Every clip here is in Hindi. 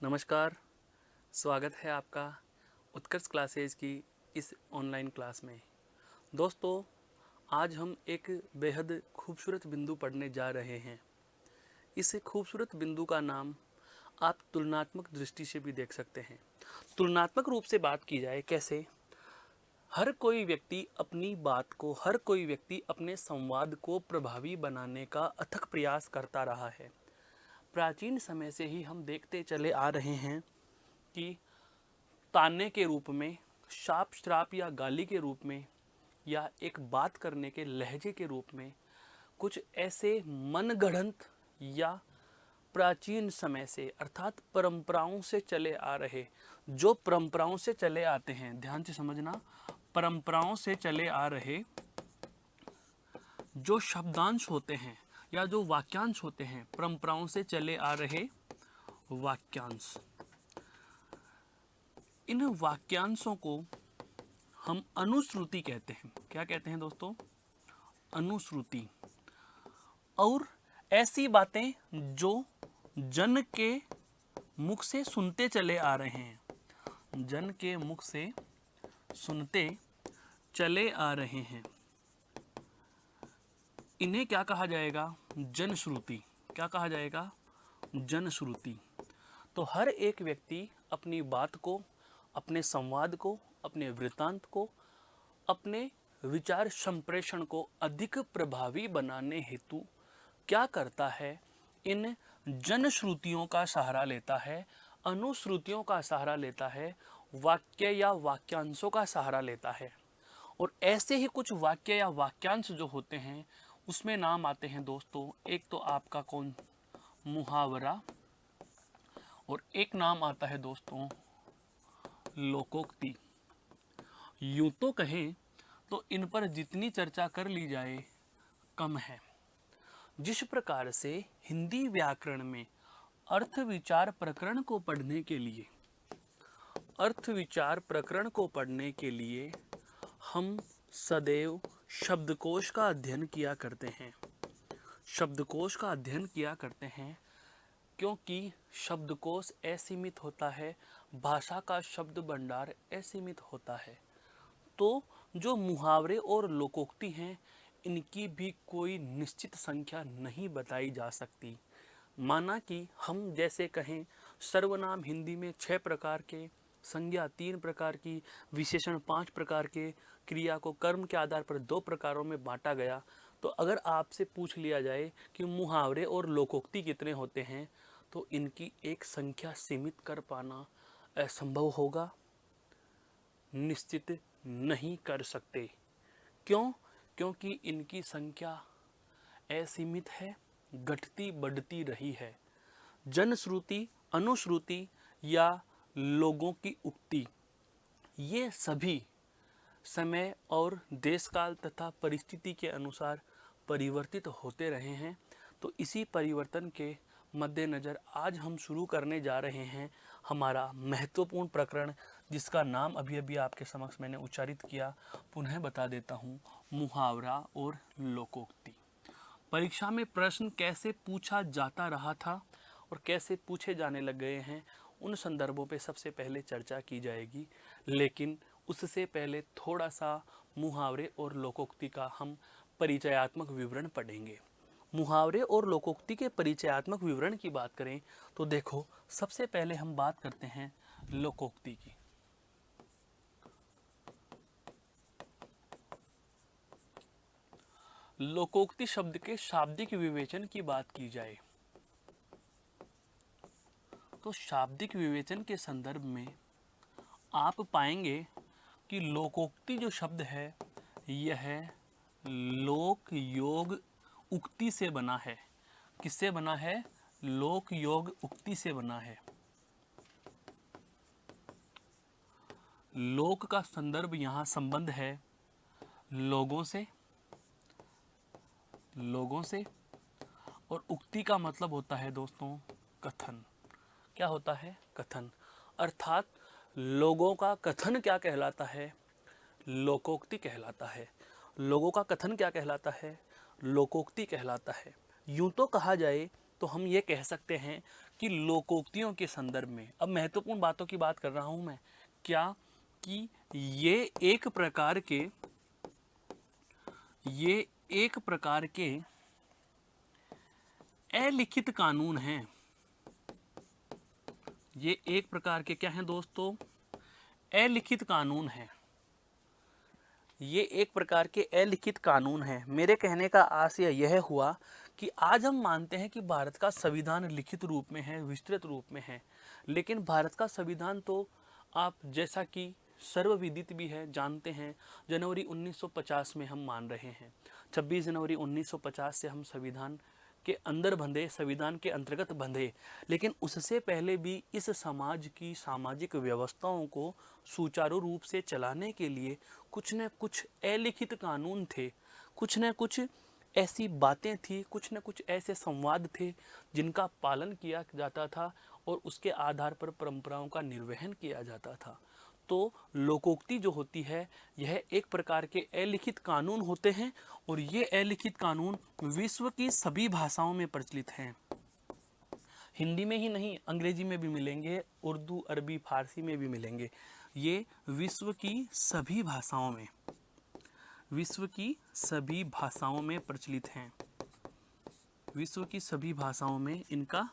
नमस्कार, स्वागत है आपका उत्कर्ष क्लासेज की इस ऑनलाइन क्लास में। दोस्तों, आज हम एक बेहद खूबसूरत बिंदु पढ़ने जा रहे हैं। इस खूबसूरत बिंदु का नाम आप तुलनात्मक दृष्टि से भी देख सकते हैं। तुलनात्मक रूप से बात की जाए कैसे? हर कोई व्यक्ति अपनी बात को, हर कोई व्यक्ति अपने संवाद को प्रभावी बनाने का अथक प्रयास करता रहा है। प्राचीन समय से ही हम देखते चले आ रहे हैं कि ताने के रूप में, शाप श्राप या गाली के रूप में, या एक बात करने के लहजे के रूप में कुछ ऐसे मनगढ़ंत या प्राचीन समय से अर्थात परंपराओं से चले आ रहे, जो परंपराओं से चले आते हैं, ध्यान से समझना, परंपराओं से चले आ रहे जो शब्दांश होते हैं या जो वाक्यांश होते हैं, परंपराओं से चले आ रहे वाक्यांश, इन वाक्यांशों को हम अनुश्रुति कहते हैं। क्या कहते हैं दोस्तों? अनुश्रुति। और ऐसी बातें जो जन के मुख से सुनते चले आ रहे हैं, जन के मुख से सुनते चले आ रहे हैं, इन्हें क्या कहा जाएगा? जनश्रुति। क्या कहा जाएगा? जनश्रुति। तो हर एक व्यक्ति अपनी बात को, अपने संवाद को, अपने वृत्तांत को, अपने विचार संप्रेषण को अधिक प्रभावी बनाने हेतु क्या करता है? इन जनश्रुतियों का सहारा लेता है, अनुश्रुतियों का सहारा लेता है, वाक्य या वाक्यांशों का सहारा लेता है। और ऐसे ही कुछ वाक्य या वाक्यांश जो होते हैं उसमें नाम आते हैं दोस्तों, एक तो आपका कौन? मुहावरा, और एक नाम आता है दोस्तों लोकोक्ति। यूं तो कहें तो इन पर जितनी चर्चा कर ली जाए कम है। जिस प्रकार से हिंदी व्याकरण में अर्थ विचार प्रकरण को पढ़ने के लिए, अर्थ विचार प्रकरण को पढ़ने के लिए हम सदैव शब्दकोश का अध्ययन किया करते हैं। शब्दकोश का अध्ययन किया करते हैं क्योंकि शब्दकोश असीमित होता है, भाषा का शब्द भंडार असीमित होता है। तो जो मुहावरे और लोकोक्ति हैं, इनकी भी कोई निश्चित संख्या नहीं बताई जा सकती। माना कि हम जैसे कहें सर्वनाम हिंदी में 6 प्रकार के, संज्ञा 3 प्रकार की, विशेषण 5 प्रकार के, क्रिया को कर्म के आधार पर 2 प्रकारों में बांटा गया। तो अगर आपसे पूछ लिया जाए कि मुहावरे और लोकोक्ति कितने होते हैं, तो इनकी एक संख्या सीमित कर पाना असंभव होगा, निश्चित नहीं कर सकते। क्यों? क्योंकि इनकी संख्या असीमित है, घटती बढ़ती रही है। जनश्रुति, अनुश्रुति या लोगों की उक्ति, ये सभी समय और देश काल तथा परिस्थिति के अनुसार परिवर्तित होते रहे हैं। तो इसी परिवर्तन के मद्देनज़र आज हम शुरू करने जा रहे हैं हमारा महत्वपूर्ण प्रकरण, जिसका नाम अभी अभी आपके समक्ष मैंने उच्चारित किया, पुनः बता देता हूँ, मुहावरा और लोकोक्ति। परीक्षा में प्रश्न कैसे पूछा जाता रहा था और कैसे पूछे जाने लग गए हैं, उन संदर्भों पे सबसे पहले चर्चा की जाएगी। लेकिन उससे पहले थोड़ा सा मुहावरे और लोकोक्ति का हम परिचयात्मक विवरण पढ़ेंगे। मुहावरे और लोकोक्ति के परिचयात्मक विवरण की बात करें तो देखो, सबसे पहले हम बात करते हैं लोकोक्ति की। लोकोक्ति शब्द के शाब्दिक विवेचन की बात की जाए तो शाब्दिक विवेचन के संदर्भ में आप पाएंगे कि लोकोक्ति जो शब्द है यह लोक योग उक्ति से बना है। किससे बना है? लोक योग उक्ति से बना है। लोक का संदर्भ यहाँ संबंध है लोगों से, लोगों से, और उक्ति का मतलब होता है दोस्तों कथन। क्या होता है? कथन। अर्थात लोगों का कथन क्या कहलाता है? लोकोक्ति कहलाता है। लोगों का कथन क्या कहलाता है? लोकोक्ति कहलाता है। यूं तो कहा जाए तो हम ये कह सकते हैं कि लोकोक्तियों के संदर्भ में, अब महत्वपूर्ण बातों की बात कर रहा हूं मैं, क्या कि ये एक प्रकार के अलिखित कानून हैं। ये एक प्रकार के क्या हैं दोस्तों? अलिखित कानून हैं। ये एक प्रकार के अलिखित कानून हैं। मेरे कहने का आशय यह हुआ कि आज हम मानते हैं कि भारत का संविधान लिखित रूप में है, विस्तृत रूप में है, लेकिन भारत का संविधान तो आप जैसा कि सर्वविदित भी है, जानते हैं, जनवरी 1950 में हम मान रहे हैं। 26 जनवरी 1950 से हम संविधान के अंदर बंधे, संविधान के अंतर्गत बंधे, लेकिन उससे पहले भी इस समाज की सामाजिक व्यवस्थाओं को सुचारू रूप से चलाने के लिए कुछ न कुछ अलिखित कानून थे, कुछ न कुछ ऐसी बातें थी, कुछ न कुछ ऐसे संवाद थे जिनका पालन किया जाता था और उसके आधार पर परंपराओं का निर्वहन किया जाता था। तो लोकोक्ति जो होती है यह एक प्रकार के अलिखित कानून होते हैं और ये अलिखित कानून विश्व की सभी भाषाओं में प्रचलित हैं। हिंदी में ही नहीं, अंग्रेजी में भी मिलेंगे, उर्दू, अरबी, फारसी में भी मिलेंगे। ये विश्व की सभी भाषाओं में प्रचलित हैं। विश्व की सभी भाषाओं में इनका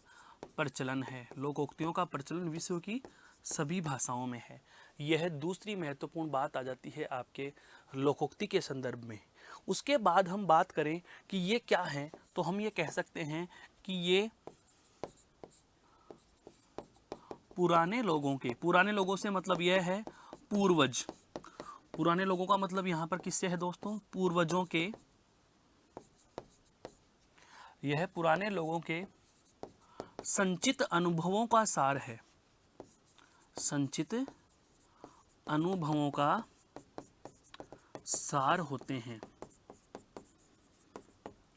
प्रचलन है। लोकोक्तियों का प्रचलन विश्व की सभी भाषाओं में है। यह दूसरी महत्वपूर्ण बात आ जाती है आपके लोकोक्ति के संदर्भ में। उसके बाद हम बात करें कि ये क्या है, तो हम ये कह सकते हैं कि ये पुराने लोगों से मतलब यह है पूर्वज। पुराने लोगों का मतलब यहाँ पर किससे है दोस्तों? पूर्वजों के। यह पुराने लोगों के संचित अनुभवों का सार है। संचित अनुभवों का सार होते हैं।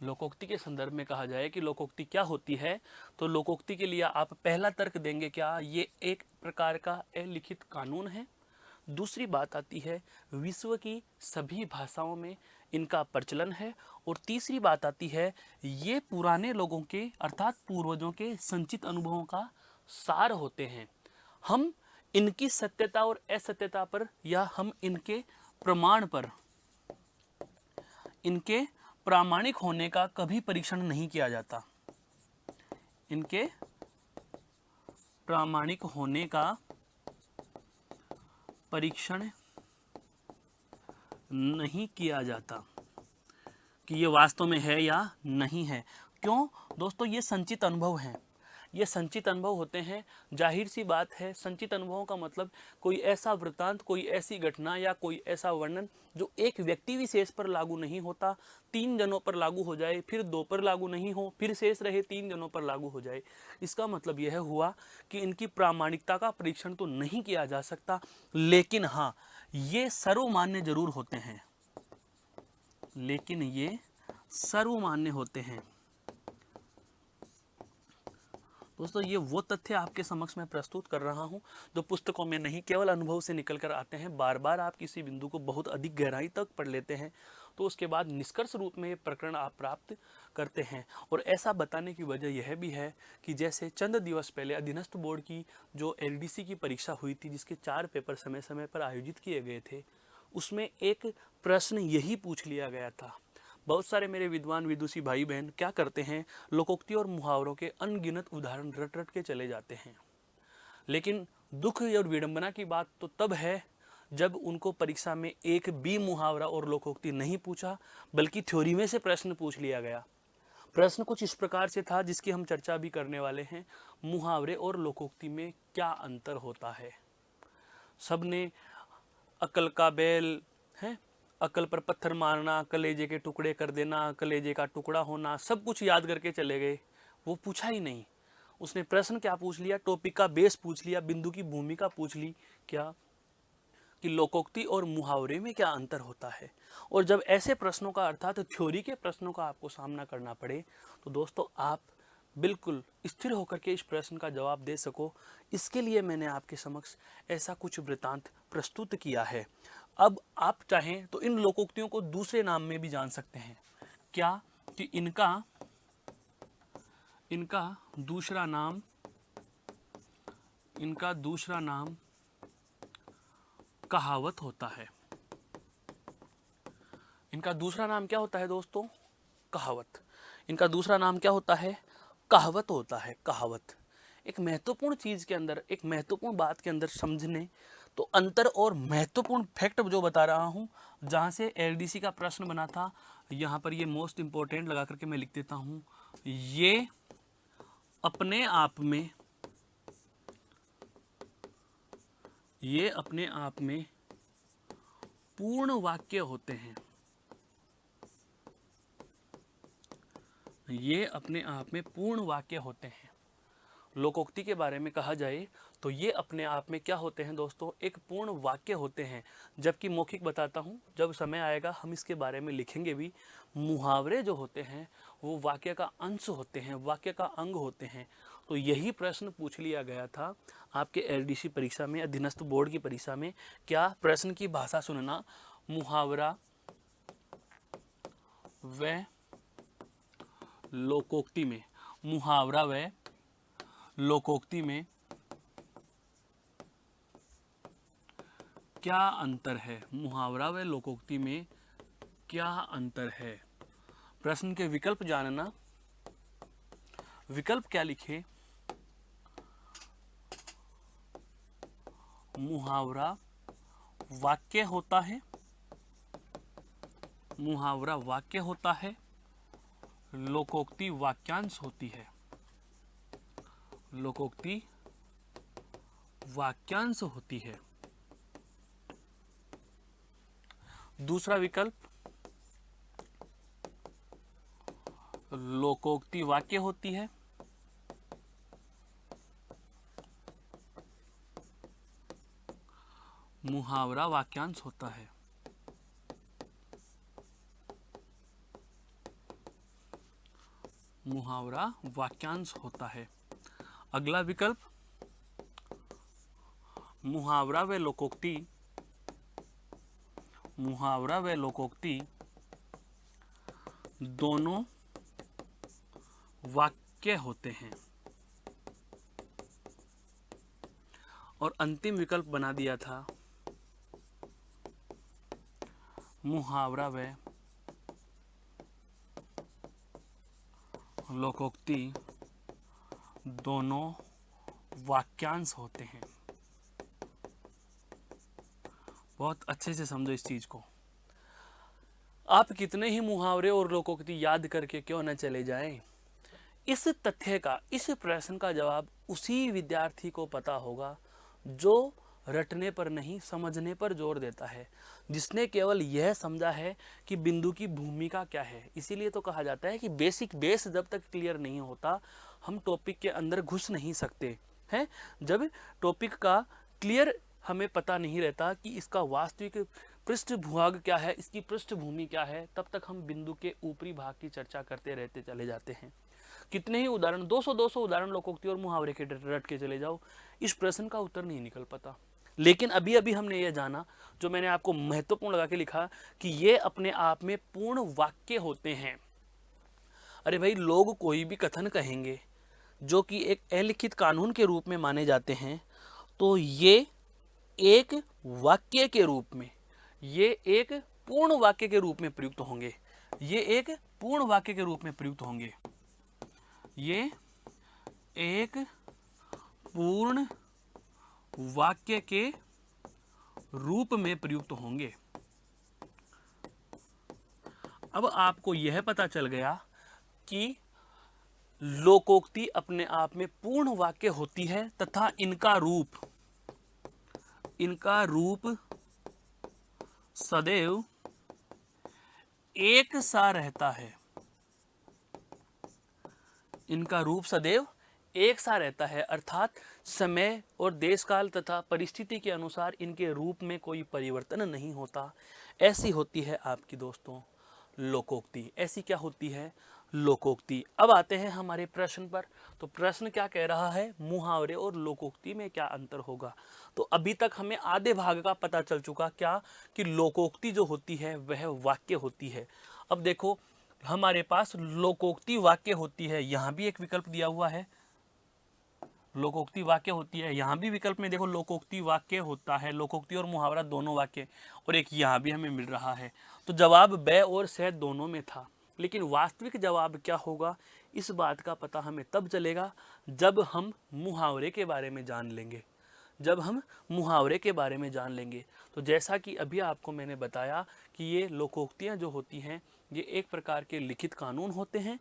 लोकोक्ति के संदर्भ में कहा जाए कि लोकोक्ति क्या होती है, तो लोकोक्ति के लिए आप पहला तर्क देंगे क्या? ये एक प्रकार का अलिखित कानून है। दूसरी बात आती है विश्व की सभी भाषाओं में इनका प्रचलन है। और तीसरी बात आती है ये पुराने लोगों के अर्थात पूर्वजों के संचित अनुभवों का सार होते हैं। हम इनकी सत्यता और असत्यता पर या हम इनके प्रमाण पर, इनके प्रामाणिक होने का कभी परीक्षण नहीं किया जाता। इनके प्रामाणिक होने का परीक्षण नहीं किया जाता कि ये वास्तव में है या नहीं है। क्यों दोस्तों? ये संचित अनुभव हैं। ये संचित अनुभव होते हैं। जाहिर सी बात है, संचित अनुभवों का मतलब कोई ऐसा वृत्तांत, कोई ऐसी घटना या कोई ऐसा वर्णन जो एक व्यक्ति विशेष पर लागू नहीं होता, 3 जनों पर लागू हो जाए, फिर 2 पर लागू नहीं हो, फिर शेष रहे 3 जनों पर लागू हो जाए। इसका मतलब यह हुआ कि इनकी प्रामाणिकता का परीक्षण तो नहीं किया जा सकता, लेकिन हाँ, ये सर्वमान्य जरूर होते हैं। लेकिन ये सर्वमान्य होते हैं। दोस्तों, ये वो तथ्य आपके समक्ष मैं प्रस्तुत कर रहा हूं जो पुस्तकों में नहीं, केवल अनुभव से निकल कर आते हैं। बार बार आप किसी बिंदु को बहुत अधिक गहराई तक पढ़ लेते हैं तो उसके बाद निष्कर्ष रूप में ये प्रकरण आप प्राप्त करते हैं। और ऐसा बताने की वजह यह भी है कि जैसे चंद दिवस पहले अधीनस्थ बोर्ड की जो LDC की परीक्षा हुई थी, जिसके 4 पेपर समय समय पर आयोजित किए गए थे, उसमें एक प्रश्न यही पूछ लिया गया था। बहुत सारे मेरे विद्वान विदुषी भाई बहन क्या करते हैं, लोकोक्ति और मुहावरों के अनगिनत उदाहरण रट रट के चले जाते हैं। लेकिन दुख और विडंबना की बात तो तब है जब उनको परीक्षा में एक भी मुहावरा और लोकोक्ति नहीं पूछा, बल्कि थ्योरी में से प्रश्न पूछ लिया गया। प्रश्न कुछ इस प्रकार से था, जिसकी हम चर्चा भी करने वाले हैं। मुहावरे और लोकोक्ति में क्या अंतर होता है? सबने अकल का बैल है, अकल पर पत्थर मारना, कलेजे के टुकड़े कर देना, कलेजे का टुकड़ा होना, सब कुछ याद करके चले गए। वो पूछा ही नहीं। उसने प्रश्न क्या पूछ लिया? टॉपिक का बेस पूछ लिया, बिंदु की भूमिका पूछ ली, क्या कि लोकोक्ति और मुहावरे में क्या अंतर होता है। और जब ऐसे प्रश्नों का अर्थात थ्योरी के प्रश्नों का आपको सामना करना पड़े, तो दोस्तों आप बिल्कुल स्थिर होकर के इस प्रश्न का जवाब दे सको, इसके लिए मैंने आपके समक्ष ऐसा कुछ वृत्तांत प्रस्तुत किया है। अब आप चाहें तो इन लोकोक्तियों को दूसरे नाम में भी जान सकते हैं। क्या कि इनका दूसरा नाम कहावत होता है। इनका दूसरा नाम क्या होता है दोस्तों? कहावत। इनका दूसरा नाम क्या होता है? कहावत होता है। कहावत एक महत्वपूर्ण चीज के अंदर, एक महत्वपूर्ण बात के अंदर समझने तो अंतर और महत्वपूर्ण फैक्ट जो बता रहा हूं, जहां से एलडीसी का प्रश्न बना था, यहां पर ये मोस्ट इंपॉर्टेंट लगा करके मैं लिख देता हूं। ये अपने आप में पूर्ण वाक्य होते हैं। ये अपने आप में पूर्ण वाक्य होते हैं। लोकोक्ति के बारे में कहा जाए तो ये अपने आप में क्या होते हैं दोस्तों? एक पूर्ण वाक्य होते हैं। जबकि मौखिक बताता हूँ, जब समय आएगा हम इसके बारे में लिखेंगे भी। मुहावरे जो होते हैं वो वाक्य का अंश होते हैं, वाक्य का अंग होते हैं। तो यही प्रश्न पूछ लिया गया था आपके एलडीसी परीक्षा में, अधीनस्थ बोर्ड की परीक्षा में। क्या? प्रश्न की भाषा सुनना। मुहावरा व लोकोक्ति में, मुहावरा व लोकोक्ति में क्या अंतर है? मुहावरा व लोकोक्ति में क्या अंतर है? प्रश्न के विकल्प जानना। विकल्प क्या लिखे? मुहावरा वाक्य होता है, मुहावरा वाक्य होता है, लोकोक्ति वाक्यांश होती है। लोकोक्ति वाक्यांश होती है। दूसरा विकल्प, लोकोक्ति वाक्य होती है, मुहावरा वाक्यांश होता है। मुहावरा वाक्यांश होता है। अगला विकल्प, मुहावरा व लोकोक्ति, मुहावरा व लोकोक्ति दोनों वाक्य होते हैं। और अंतिम विकल्प बना दिया था मुहावरा व लोकोक्ति दोनों वाक्यांश होते हैं। बहुत अच्छे से समझो इस चीज को। आप कितने ही मुहावरे और लोकोक्ति याद करके क्यों न चले जाएं, इस तथ्य का, इस प्रश्न का जवाब उसी विद्यार्थी को पता होगा जो रटने पर नहीं, समझने पर जोर देता है, जिसने केवल यह समझा है कि बिंदु की भूमिका क्या है। इसीलिए तो कहा जाता है कि बेसिक बेस जब तक क्लियर नहीं होता हम टॉपिक के अंदर घुस नहीं सकते हैं। जब टॉपिक का क्लियर हमें पता नहीं रहता कि इसका वास्तविक पृष्ठभूभाग क्या है, इसकी पृष्ठभूमि क्या है, तब तक हम बिंदु के ऊपरी भाग की चर्चा करते रहते चले जाते हैं। कितने ही उदाहरण, 200 उदाहरण लोकोक्ति और मुहावरे के रट के चले जाओ, इस प्रश्न का उत्तर नहीं निकल पाता। लेकिन अभी अभी हमने ये जाना, जो मैंने आपको महत्वपूर्ण लगा के लिखा, कि ये अपने आप में पूर्ण वाक्य होते हैं। अरे भाई, लोग कोई भी कथन कहेंगे जो कि एक अलिखित कानून के रूप में माने जाते हैं, तो ये एक वाक्य के रूप में, ये एक पूर्ण वाक्य के रूप में प्रयुक्त होंगे। ये एक पूर्ण वाक्य के रूप में प्रयुक्त होंगे। ये एक पूर्ण वाक्य के रूप में प्रयुक्त होंगे। अब आपको यह पता चल गया कि लोकोक्ति अपने आप में पूर्ण वाक्य होती है तथा इनका रूप सदैव एक सा रहता है। इनका रूप सदैव एक सा रहता है, अर्थात समय और देश काल तथा परिस्थिति के अनुसार इनके रूप में कोई परिवर्तन नहीं होता। ऐसी होती है आपकी दोस्तों लोकोक्ति। ऐसी क्या होती है? लोकोक्ति। अब आते हैं हमारे प्रश्न पर। तो प्रश्न क्या कह रहा है? मुहावरे और लोकोक्ति में क्या अंतर होगा? तो अभी तक हमें आधे भाग का पता चल चुका, क्या कि लोकोक्ति जो होती है वह वाक्य होती है। अब देखो, हमारे पास लोकोक्ति वाक्य होती है, यहाँ भी एक विकल्प दिया हुआ है, लोकोक्ति वाक्य होती है, यहाँ भी विकल्प में देखो लोकोक्ति वाक्य होता है, लोकोक्ति और मुहावरा दोनों वाक्य, और एक यहाँ भी हमें मिल रहा है। तो जवाब ब और स दोनों में था, लेकिन वास्तविक जवाब क्या होगा इस बात का पता हमें तब चलेगा जब हम मुहावरे के बारे में जान लेंगे, जब हम मुहावरे के बारे में जान लेंगे। तो जैसा कि अभी आपको मैंने बताया कि ये लोकोक्तियाँ जो होती हैं ये एक प्रकार के लिखित कानून होते हैं,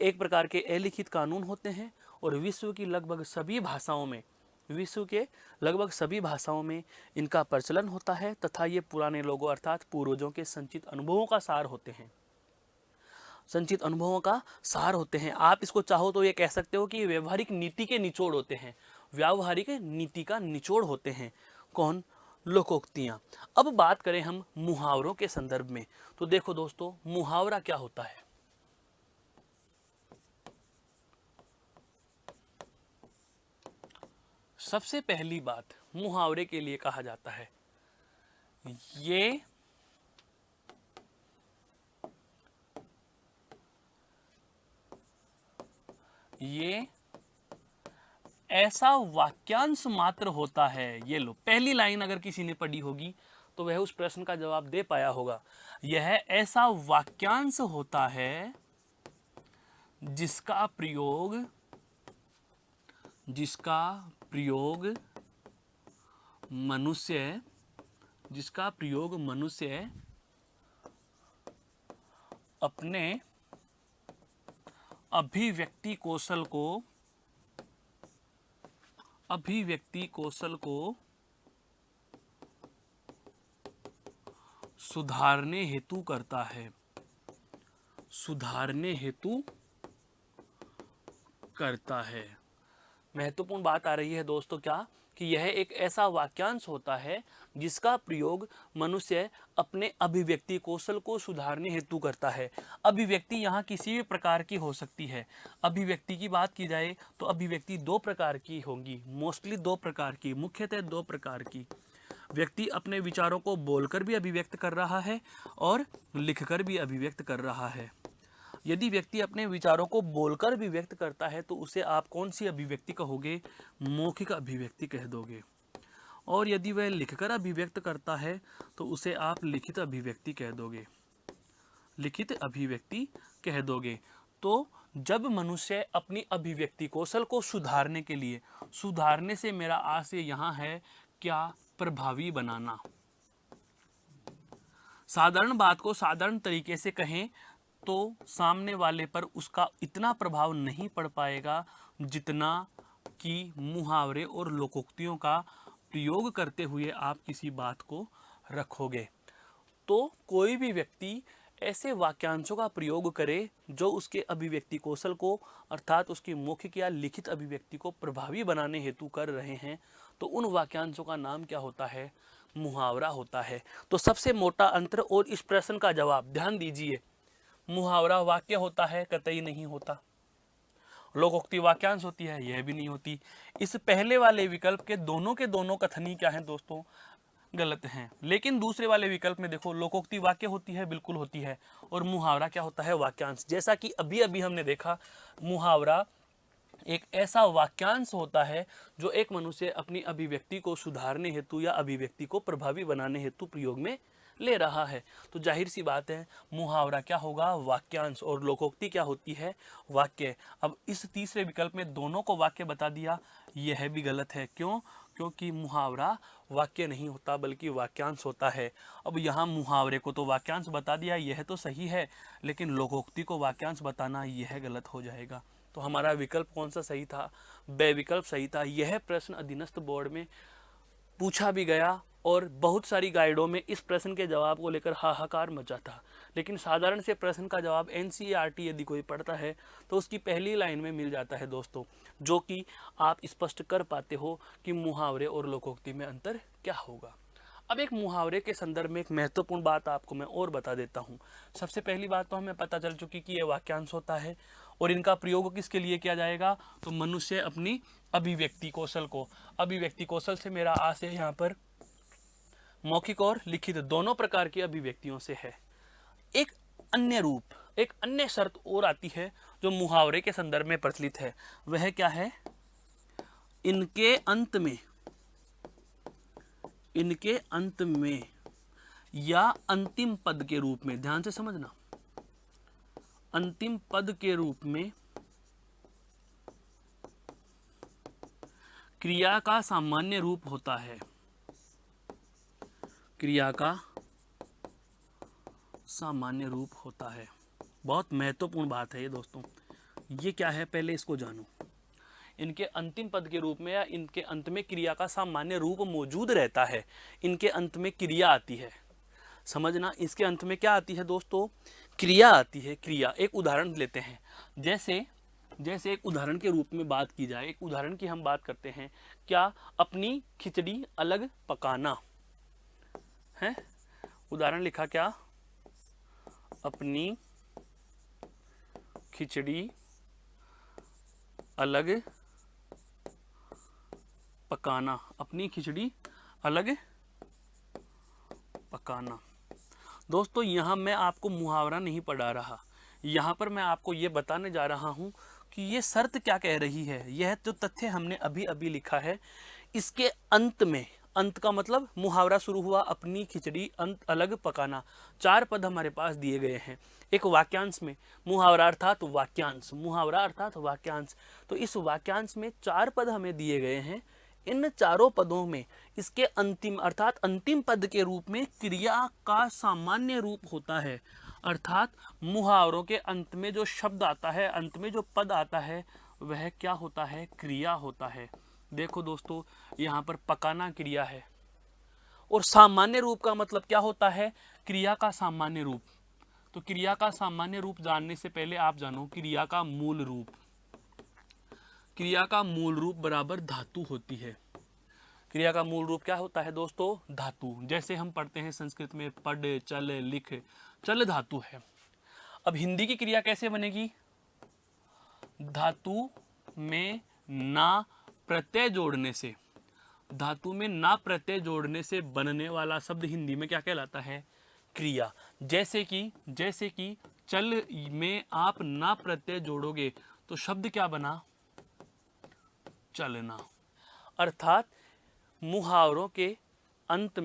एक प्रकार के अलिखित कानून होते हैं, और विश्व की लगभग सभी भाषाओं में, विश्व के लगभग सभी भाषाओं में इनका प्रचलन होता है, तथा ये पुराने लोगों अर्थात पूर्वजों के संचित अनुभवों का सार होते हैं, संचित अनुभवों का सार होते हैं। आप इसको चाहो तो ये कह सकते हो कि व्यवहारिक नीति के निचोड़ होते हैं, व्यावहारिक नीति का निचोड़ होते हैं। कौन? लोकोक्तियाँ। अब बात करें हम मुहावरों के संदर्भ में, तो देखो दोस्तों मुहावरा क्या होता है। सबसे पहली बात मुहावरे के लिए कहा जाता है ये ऐसा वाक्यांश मात्र होता है। ये लो, पहली लाइन अगर किसी ने पढ़ी होगी तो वह उस प्रश्न का जवाब दे पाया होगा। यह ऐसा वाक्यांश होता है जिसका प्रयोग मनुष्य अपने अभिव्यक्ति कौशल को सुधारने हेतु करता है, महत्वपूर्ण बात आ रही है दोस्तों क्या, कि यह एक ऐसा वाक्यांश होता है जिसका प्रयोग मनुष्य अपने अभिव्यक्ति कौशल को सुधारने हेतु करता है। अभिव्यक्ति यहाँ किसी भी प्रकार की हो सकती है। अभिव्यक्ति की बात की जाए तो अभिव्यक्ति दो प्रकार की होंगी, मोस्टली दो प्रकार की, मुख्यतः दो प्रकार की। व्यक्ति अपने विचारों को बोलकर भी अभिव्यक्त कर रहा है और लिखकर भी अभिव्यक्त कर रहा है। यदि व्यक्ति अपने विचारों को बोलकर भी व्यक्त करता है तो उसे आप कौन सी अभिव्यक्ति कहोगे? मौखिक अभिव्यक्ति कह दोगे। और यदि वह लिखकर अभिव्यक्त करता है तो उसे आप लिखित अभिव्यक्ति कह दोगे। तो जब मनुष्य अपनी अभिव्यक्ति कौशल को सुधारने के लिए, सुधारने से मेरा आशय यहाँ है क्या? प्रभावी बनाना। साधारण बात को साधारण तरीके से कहें तो सामने वाले पर उसका इतना प्रभाव नहीं पड़ पाएगा जितना कि मुहावरे और लोकोक्तियों का प्रयोग करते हुए आप किसी बात को रखोगे। तो कोई भी व्यक्ति ऐसे वाक्यांशों का प्रयोग करे जो उसके अभिव्यक्ति कौशल को अर्थात उसकी मौखिक या लिखित अभिव्यक्ति को प्रभावी बनाने हेतु कर रहे हैं, तो उन वाक्यांशों का नाम क्या होता है? मुहावरा होता है। तो सबसे मोटा अंतर और इस प्रश्न का जवाब ध्यान दीजिए, मुहावरा वाक्य होता है? कतई नहीं होता। लोकोक्ति वाक्यांश होती है? यह भी नहीं होती। इस पहले वाले विकल्प के दोनों कथनी क्या है दोस्तों? गलत हैं। लेकिन दूसरे वाले विकल्प में देखो लोकोक्ति वाक्य होती है, बिल्कुल होती है, और मुहावरा क्या होता है? वाक्यांश। जैसा कि अभी अभी हमने देखा, मुहावरा एक ऐसा वाक्यांश होता है जो एक मनुष्य अपनी अभिव्यक्ति को सुधारने हेतु या अभिव्यक्ति को प्रभावी बनाने हेतु प्रयोग में ले रहा है। तो जाहिर सी बात है मुहावरा क्या होगा? वाक्यांश। और लोकोक्ति क्या होती है? वाक्य। अब इस तीसरे विकल्प में दोनों को वाक्य बता दिया, यह भी गलत है। क्यों? क्योंकि मुहावरा वाक्य नहीं होता बल्कि वाक्यांश होता है। अब यहाँ मुहावरे को तो वाक्यांश बता दिया, यह तो सही है, लेकिन लोकोक्ति को वाक्यांश बताना यह गलत हो जाएगा। तो हमारा विकल्प कौन सा सही था? ब विकल्प सही था। यह प्रश्न अधीनस्थ बोर्ड में पूछा भी गया और बहुत सारी गाइडों में इस प्रश्न के जवाब को लेकर हाहाकार मचा था। लेकिन साधारण से प्रश्न का जवाब एनसीईआरटी यदि कोई पढ़ता है तो उसकी पहली लाइन में मिल जाता है दोस्तों, जो कि आप स्पष्ट कर पाते हो कि मुहावरे और लोकोक्ति में अंतर क्या होगा। अब एक मुहावरे के संदर्भ में एक महत्वपूर्ण बात आपको मैं और बता देता हूँ। सबसे पहली बात तो हमें पता चल चुकी कि यह वाक्यांश होता है और इनका प्रयोग किसके लिए किया जाएगा? तो मनुष्य अपनी अभिव्यक्ति कौशल से मेरा आशय यहाँ पर मौखिक और लिखित दोनों प्रकार की अभिव्यक्तियों से है। एक अन्य रूप एक अन्य शर्त और आती है जो मुहावरे के संदर्भ में प्रचलित है, वह क्या है? इनके अंत में या अंतिम पद के रूप में, ध्यान से समझना, अंतिम पद के रूप में क्रिया का सामान्य रूप होता है। क्रिया का सामान्य रूप होता है। बहुत महत्वपूर्ण बात है ये दोस्तों। ये क्या है पहले इसको जानो। इनके अंतिम पद के रूप में या इनके अंत में क्रिया का सामान्य रूप मौजूद रहता है। इनके अंत में क्रिया आती है, समझना। इसके अंत में क्या आती है दोस्तों? क्रिया आती है। क्रिया, एक उदाहरण लेते हैं। जैसे एक उदाहरण के रूप में बात की जाए, एक उदाहरण की हम बात करते हैं, क्या? अपनी खिचड़ी अलग पकाना है। उदाहरण लिखा क्या? अपनी खिचड़ी अलग पकाना। अपनी खिचड़ी अलग पकाना। दोस्तों यहाँ मैं आपको मुहावरा नहीं पढ़ा रहा, यहाँ पर मैं आपको ये बताने जा रहा हूँ कि ये शर्त क्या कह रही है। यह तो तथ्य हमने अभी अभी लिखा है। इसके अंत में, अंत का मतलब मुहावरा शुरू हुआ अपनी खिचड़ी अलग पकाना। 4 पद हमारे पास दिए गए हैं एक वाक्यांश में। मुहावरा अर्थात वाक्यांश, मुहावरा अर्थात वाक्यांश। तो इस वाक्यांश में 4 पद हमें दिए गए हैं। इन चारों पदों में इसके अंतिम अर्थात अंतिम पद के रूप में क्रिया का सामान्य रूप होता है। अर्थात मुहावरों के अंत में जो शब्द आता है, अंत में जो पद आता है, वह क्या होता है? क्रिया होता है। देखो दोस्तों, यहाँ पर पकाना क्रिया है और सामान्य रूप का मतलब क्या होता है? क्रिया का सामान्य रूप। तो क्रिया का सामान्य रूप जानने से पहले आप जानो क्रिया का मूल रूप। क्रिया का मूल रूप बराबर धातु होती है। क्रिया का मूल रूप क्या होता है दोस्तों? धातु। जैसे हम पढ़ते हैं संस्कृत में पढ़, चल, लिख, चल धातु है। अब हिंदी की क्रिया कैसे बनेगी? धातु में ना प्रत्यय जोड़ने से, धातु में ना प्रत्यय जोड़ने से बनने वाला शब्द हिंदी में क्या कहलाता है? क्रिया। जैसे कि चल में आप ना प्रत्यय जोड़ोगे तो शब्द क्या बना? चलना। अर्थात मुहावरों के अंत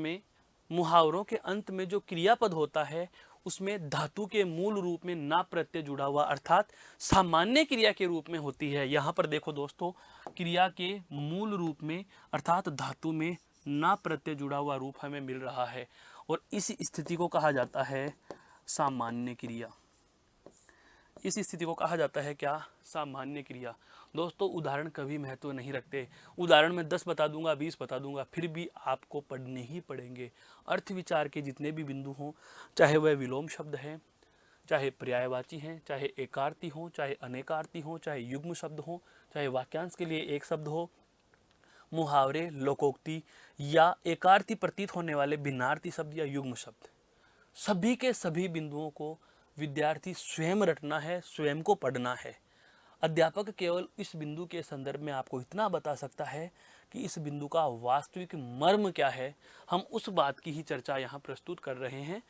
में जो क्रियापद होता है उसमें धातु के मूल रूप में ना प्रत्यय जुड़ा हुआ अर्थात सामान्य क्रिया के रूप में होती है। यहाँ पर देखो दोस्तों, क्रिया के मूल रूप में अर्थात धातु में ना प्रत्यय जुड़ा हुआ रूप हमें मिल रहा है और इस स्थिति को कहा जाता है सामान्य क्रिया। इस स्थिति को कहा जाता है क्या? सामान्य क्रिया। दोस्तों उदाहरण कभी महत्व नहीं रखते। उदाहरण में 10 बता दूंगा, 20 बता दूंगा, फिर भी आपको पढ़ने ही पड़ेंगे। अर्थ विचार के जितने भी बिंदु हों, चाहे वह विलोम शब्द हैं, चाहे पर्यायवाची हैं, चाहे एकार्थी हों, चाहे अनेकार्थी हों, चाहे युग्म शब्द हों, चाहे वाक्यांश के लिए एक शब्द हो, मुहावरे, लोकोक्ति या एकार्थी प्रतीत होने वाले भिन्नार्थी शब्द या युग्म शब्द, सभी के सभी बिंदुओं को विद्यार्थी स्वयं रटना है, स्वयं को पढ़ना है। अध्यापक केवल इस बिंदु के संदर्भ में आपको इतना बता सकता है कि इस बिंदु का वास्तविक मर्म क्या है। हम उस बात की ही चर्चा यहाँ प्रस्तुत कर रहे हैं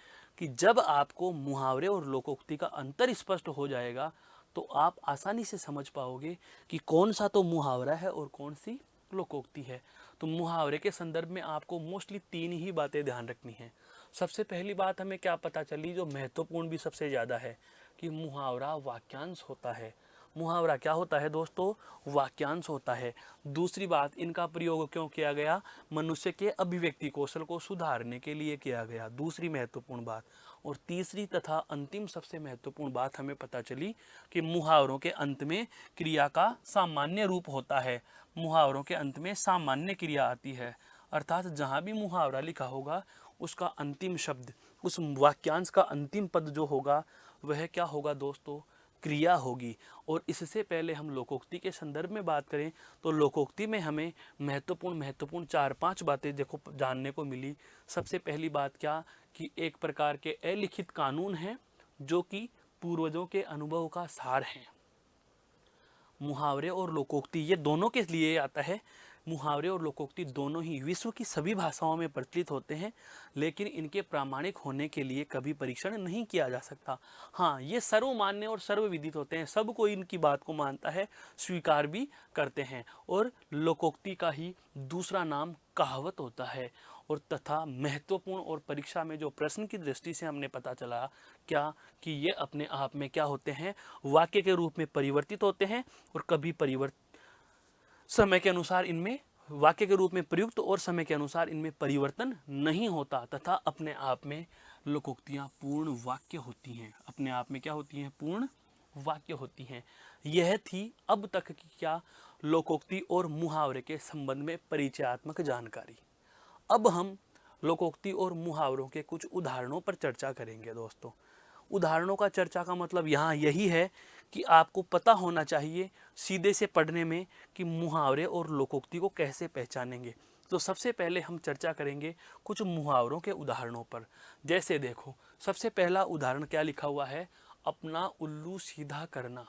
कि जब आपको मुहावरे और लोकोक्ति का अंतर स्पष्ट हो जाएगा तो आप आसानी से समझ पाओगे कि कौन सा तो मुहावरा है और कौन सी लोकोक्ति है। तो मुहावरे के संदर्भ में आपको मोस्टली 3 ही बातें ध्यान रखनी है। सबसे पहली बात हमें क्या पता चली, जो महत्वपूर्ण भी सबसे ज़्यादा है, कि मुहावरा वाक्यांश होता है। मुहावरा क्या होता है दोस्तों? वाक्यांश होता है। दूसरी बात, इनका प्रयोग क्यों किया गया? मनुष्य के अभिव्यक्ति कौशल को सुधारने के लिए किया गया, दूसरी महत्वपूर्ण बात। और तीसरी तथा अंतिम सबसे महत्वपूर्ण बात हमें पता चली कि मुहावरों के अंत में क्रिया का सामान्य रूप होता है। मुहावरों के अंत में सामान्य क्रिया आती है, अर्थात जहाँ भी मुहावरा लिखा होगा उसका अंतिम शब्द, उस वाक्यांश का अंतिम पद जो होगा वह क्या होगा दोस्तों? क्रिया होगी। और इससे पहले हम लोकोक्ति के संदर्भ में बात करें तो लोकोक्ति में हमें महत्वपूर्ण 4-5 बातें देखो जानने को मिली। सबसे पहली बात क्या, कि एक प्रकार के अलिखित कानून हैं जो कि पूर्वजों के अनुभव का सार हैं। मुहावरे और लोकोक्ति ये दोनों के लिए आता है, मुहावरे और लोकोक्ति दोनों ही विश्व की सभी भाषाओं में प्रचलित होते हैं, लेकिन इनके प्रामाणिक होने के लिए कभी परीक्षण नहीं किया जा सकता। हाँ, ये सर्वमान्य और सर्वविदित होते हैं, सब कोई इनकी बात को मानता है, स्वीकार भी करते हैं। और लोकोक्ति का ही दूसरा नाम कहावत होता है। और तथा महत्वपूर्ण और परीक्षा में जो प्रश्न की दृष्टि से हमने पता चला क्या कि ये अपने आप में क्या होते हैं, वाक्य के रूप में परिवर्तित होते हैं और कभी समय के अनुसार इनमें वाक्य के रूप में प्रयुक्त और समय के अनुसार इनमें परिवर्तन नहीं होता, तथा अपने आप में लोकोक्तियां पूर्ण वाक्य होती हैं। अपने आप में क्या होती हैं? पूर्ण वाक्य होती हैं। यह थी अब तक की क्या लोकोक्ति और मुहावरे के संबंध में परिचयात्मक जानकारी। अब हम लोकोक्ति और मुहावरों के कुछ उदाहरणों पर चर्चा करेंगे दोस्तों। उदाहरणों का चर्चा का मतलब यहाँ यही है कि आपको पता होना चाहिए सीधे से पढ़ने में कि मुहावरे और लोकोक्ति को कैसे पहचानेंगे। तो सबसे पहले हम चर्चा करेंगे कुछ मुहावरों के उदाहरणों पर। जैसे देखो, सबसे पहला उदाहरण क्या लिखा हुआ है? अपना उल्लू सीधा करना।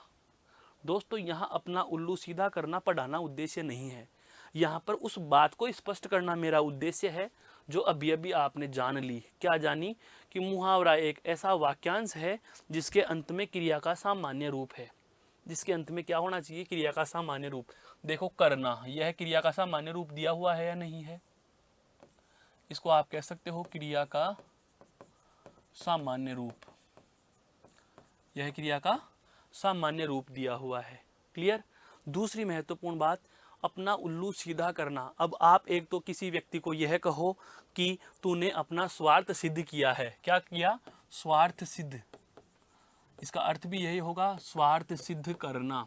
दोस्तों, यहाँ अपना उल्लू सीधा करना पढ़ाना उद्देश्य नहीं है। यहाँ पर उस बात को स्पष्ट करना मेरा उद्देश्य है जो अभी अभी आपने जान ली। क्या जानी? कि मुहावरा एक ऐसा वाक्यांश है जिसके अंत में क्रिया का सामान्य रूप है। जिसके अंत में क्या होना चाहिए? क्रिया का सामान्य रूप। देखो, करना, यह क्रिया का सामान्य रूप दिया हुआ है या नहीं है? इसको आप कह सकते हो क्रिया का सामान्य रूप। यह क्रिया का सामान्य रूप दिया हुआ है। क्लियर? दूसरी महत्वपूर्ण बात, अपना उल्लू सीधा करना। अब आप एक तो किसी व्यक्ति को यह कहो कि तूने अपना स्वार्थ सिद्ध किया है। क्या किया? स्वार्थ सिद्ध। इसका अर्थ भी यही होगा, स्वार्थ सिद्ध करना।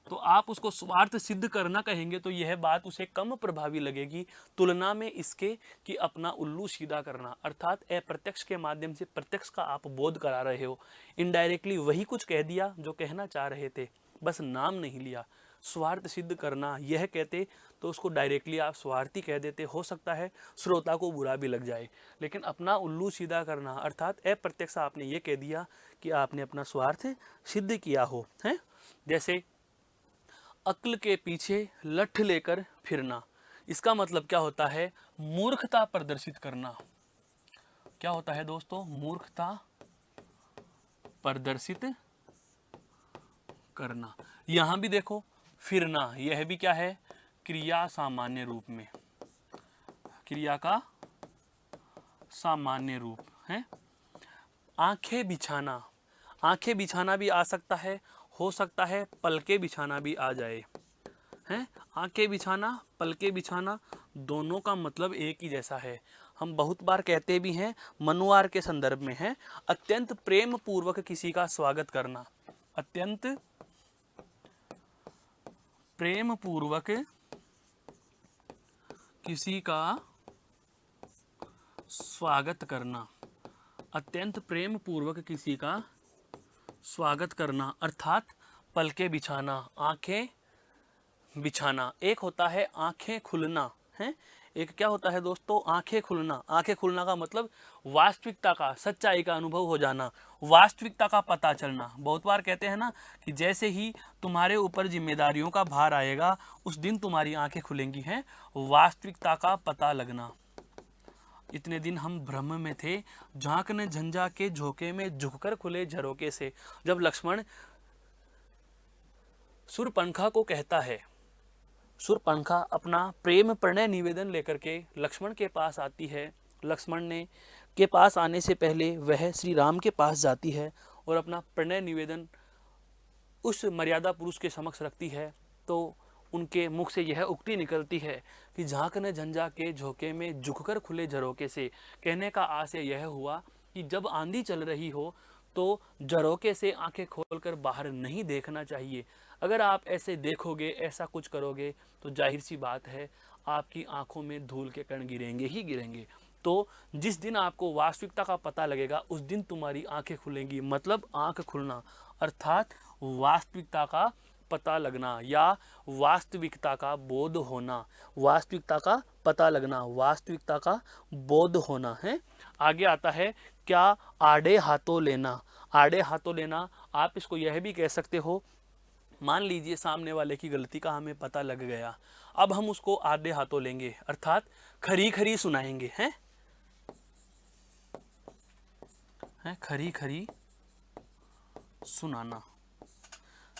तो आप उसको स्वार्थ सिद्ध करना कहेंगे तो यह बात उसे कम प्रभावी लगेगी तुलना में इसके कि अपना उल्लू सीधा करना। अर्थात अप्रत्यक्ष के माध्यम से प्रत्यक्ष का आप बोध करा रहे हो। इनडायरेक्टली वही कुछ कह दिया जो कहना चाह रहे थे, बस नाम नहीं लिया। स्वार्थ सिद्ध करना यह कहते तो उसको डायरेक्टली आप स्वार्थी कह देते, हो सकता है श्रोता को बुरा भी लग जाए। लेकिन अपना उल्लू सीधा करना अर्थात अप्रत्यक्ष आपने ये कह दिया कि आपने अपना स्वार्थ सिद्ध किया हो, है। जैसे अक्ल के पीछे लठ लेकर फिरना। इसका मतलब क्या होता है? मूर्खता प्रदर्शित करना। क्या होता है दोस्तों? मूर्खता प्रदर्शित करना। यहां भी देखो, फिरना, यह भी क्या है? क्रिया सामान्य रूप में, क्रिया का सामान्य रूप है। आंखें बिछाना, आंखें बिछाना भी आ सकता है, हो सकता है पलके बिछाना भी आ जाए, हैं। आंखें बिछाना, पलके बिछाना, दोनों का मतलब एक ही जैसा है। हम बहुत बार कहते भी हैं, मनुवार के संदर्भ में है, अत्यंत प्रेम पूर्वक किसी का स्वागत करना। अत्यंत प्रेम पूर्वक किसी का स्वागत करना। अत्यंत प्रेम पूर्वक किसी का स्वागत करना अर्थात पलके बिछाना, आंखें बिछाना। एक होता है आंखें खुलना, है। एक क्या होता है दोस्तों? आंखें खुलना। आंखें खुलना का मतलब वास्तविकता का, सच्चाई का अनुभव हो जाना, वास्तविकता का पता चलना। बहुत बार कहते हैं ना कि जैसे ही तुम्हारे ऊपर जिम्मेदारियों का भार आएगा उस दिन तुम्हारी आंखें खुलेंगी, हैं। वास्तविकता का पता लगना। इतने दिन हम भ्रम में थे, झांकने झंझा के झोंके में झुककर खुले झरोके से। जब लक्ष्मण शूर्पणखा को कहता है, शूर्पणखा अपना प्रेम प्रणय निवेदन लेकर के लक्ष्मण के पास आती है। लक्ष्मण ने के पास आने से पहले वह श्री राम के पास जाती है और अपना प्रणय निवेदन उस मर्यादा पुरुष के समक्ष रखती है। तो उनके मुख से यह उक्ति निकलती है कि झांकने झंझा के झोंके में झुककर खुले झरोके से। कहने का आशय यह हुआ कि जब आंधी चल रही हो तो झरोके से आंखें खोलकर बाहर नहीं देखना चाहिए। अगर आप ऐसे देखोगे, ऐसा कुछ करोगे तो जाहिर सी बात है आपकी आंखों में धूल के कण गिरेंगे ही गिरेंगे। तो जिस दिन आपको वास्तविकता का पता लगेगा उस दिन तुम्हारी आंखें खुलेंगी। मतलब आंख खुलना अर्थात वास्तविकता का पता लगना या वास्तविकता का बोध होना। वास्तविकता का पता लगना, वास्तविकता का बोध होना, है। आगे आता है क्या? आड़े हाथों लेना। आड़े हाथों लेना आप इसको यह भी कह सकते हो, मान लीजिए सामने वाले की गलती का हमें पता लग गया। अब हम उसको आधे हाथों लेंगे, अर्थात खरी खरी सुनाएंगे। हैं खरी खरी सुनाना,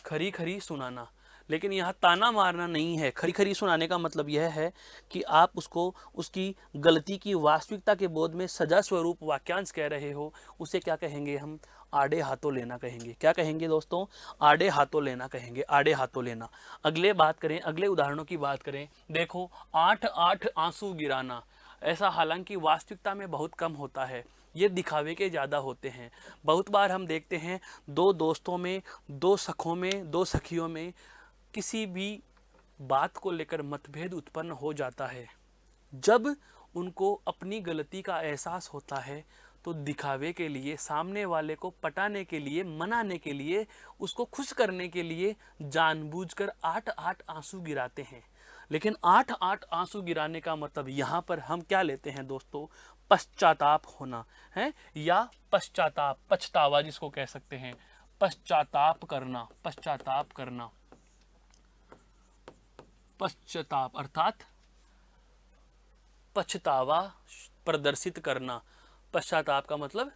खरी खरी सुनाना। लेकिन यहाँ ताना मारना नहीं है। खरी खरी सुनाने का मतलब यह है कि आप उसको उसकी गलती की वास्तविकता के बोध में सजा स्वरूप वाक्यांश कह रहे हो। उसे क्या कहेंगे हम? आड़े हाथों लेना कहेंगे। क्या कहेंगे दोस्तों? आड़े हाथों लेना कहेंगे, आड़े हाथों लेना। अगले बात करें, अगले उदाहरणों की बात करें। देखो, 8 आंसू गिराना, ऐसा हालांकि वास्तविकता में बहुत कम होता है, ये दिखावे के ज़्यादा होते हैं। बहुत बार हम देखते हैं दो दोस्तों में, दो सखों में, दो सखियों में किसी भी बात को लेकर मतभेद उत्पन्न हो जाता है। जब उनको अपनी गलती का एहसास होता है तो दिखावे के लिए, सामने वाले को पटाने के लिए, मनाने के लिए, उसको खुश करने के लिए जानबूझकर 8 आंसू गिराते हैं। लेकिन 8 आंसू गिराने का मतलब यहाँ पर हम क्या लेते हैं दोस्तों? पश्चाताप होना है, या पश्चाताप, पछतावा जिसको कह सकते हैं, पश्चाताप करना, पश्चाताप करना। पश्चाताप अर्थात पछतावा प्रदर्शित करना। पश्चाताप का मतलब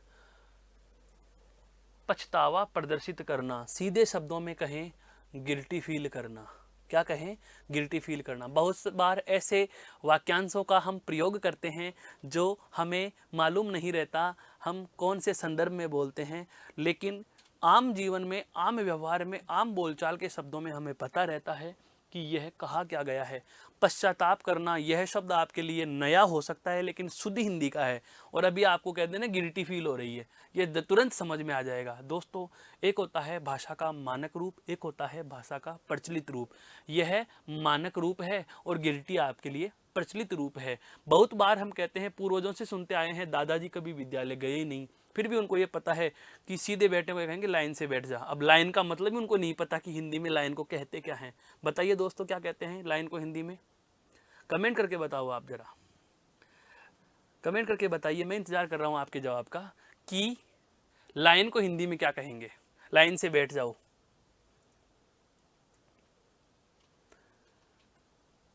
पछतावा प्रदर्शित करना। सीधे शब्दों में कहें, गिल्टी फील करना। क्या कहें? गिल्टी फील करना। बहुत बार ऐसे वाक्यांशों का हम प्रयोग करते हैं जो हमें मालूम नहीं रहता हम कौन से संदर्भ में बोलते हैं, लेकिन आम जीवन में, आम व्यवहार में, आम बोलचाल के शब्दों में हमें पता रहता है कि यह कहा क्या गया है। पश्चाताप करना, यह शब्द आपके लिए नया हो सकता है लेकिन शुद्ध हिंदी का है। और अभी आपको कह देना गिल्टी फील हो रही है, ये तुरंत समझ में आ जाएगा। दोस्तों, एक होता है भाषा का मानक रूप, एक होता है भाषा का प्रचलित रूप। यह मानक रूप है और गिल्टी आपके लिए प्रचलित रूप है। बहुत बार हम कहते हैं, पूर्वजों से सुनते आए हैं, दादाजी कभी विद्यालय गए ही नहीं, फिर भी उनको ये पता है कि सीधे बैठने को कहेंगे लाइन से बैठ जा। अब लाइन का मतलब ही उनको नहीं पता कि हिंदी में लाइन को कहते क्या हैं। बताइए दोस्तों, क्या कहते हैं लाइन को हिंदी में? कमेंट करके बताओ, आप जरा कमेंट करके बताइए। मैं इंतजार कर रहा हूं आपके जवाब का कि लाइन को हिंदी में क्या कहेंगे। लाइन से बैठ जाओ,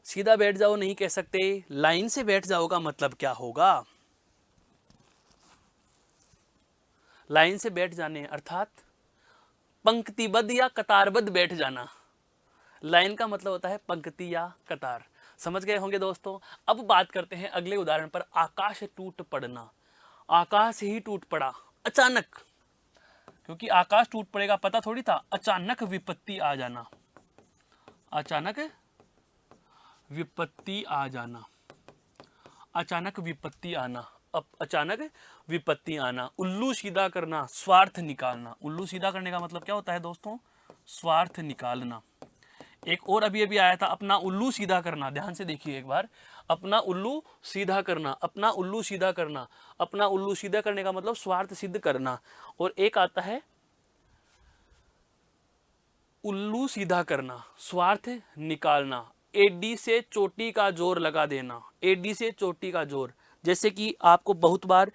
सीधा बैठ जाओ नहीं कह सकते। लाइन से बैठ जाओ का मतलब क्या होगा? लाइन से बैठ जाने अर्थात पंक्तिबद्ध या कतारबद्ध बैठ जाना। लाइन का मतलब होता है पंक्ति या कतार। समझ गए होंगे दोस्तों। अब बात करते हैं अगले उदाहरण पर। आकाश टूट पड़ना। आकाश ही टूट पड़ा अचानक, क्योंकि आकाश टूट पड़ेगा पता थोड़ी था। अचानक विपत्ति आ जाना, अचानक विपत्ति आ जाना, अचानक विपत्ति आना, अब अचानक विपत्ति आना। उल्लू सीधा करना, स्वार्थ निकालना। उल्लू सीधा करने का मतलब क्या होता है दोस्तों? स्वार्थ निकालना। एक और अभी अभी आया था, अपना उल्लू सीधा करना। ध्यान से देखिए एक बार, अपना उल्लू सीधा करना, अपना उल्लू सीधा करना। अपना उल्लू सीधा करने का मतलब स्वार्थ सिद्ध करना। और एक आता है उल्लू सीधा करना, स्वार्थ निकालना। एडी से चोटी का जोर लगा देना, एडी से चोटी का जोर। जैसे कि आपको बहुत बार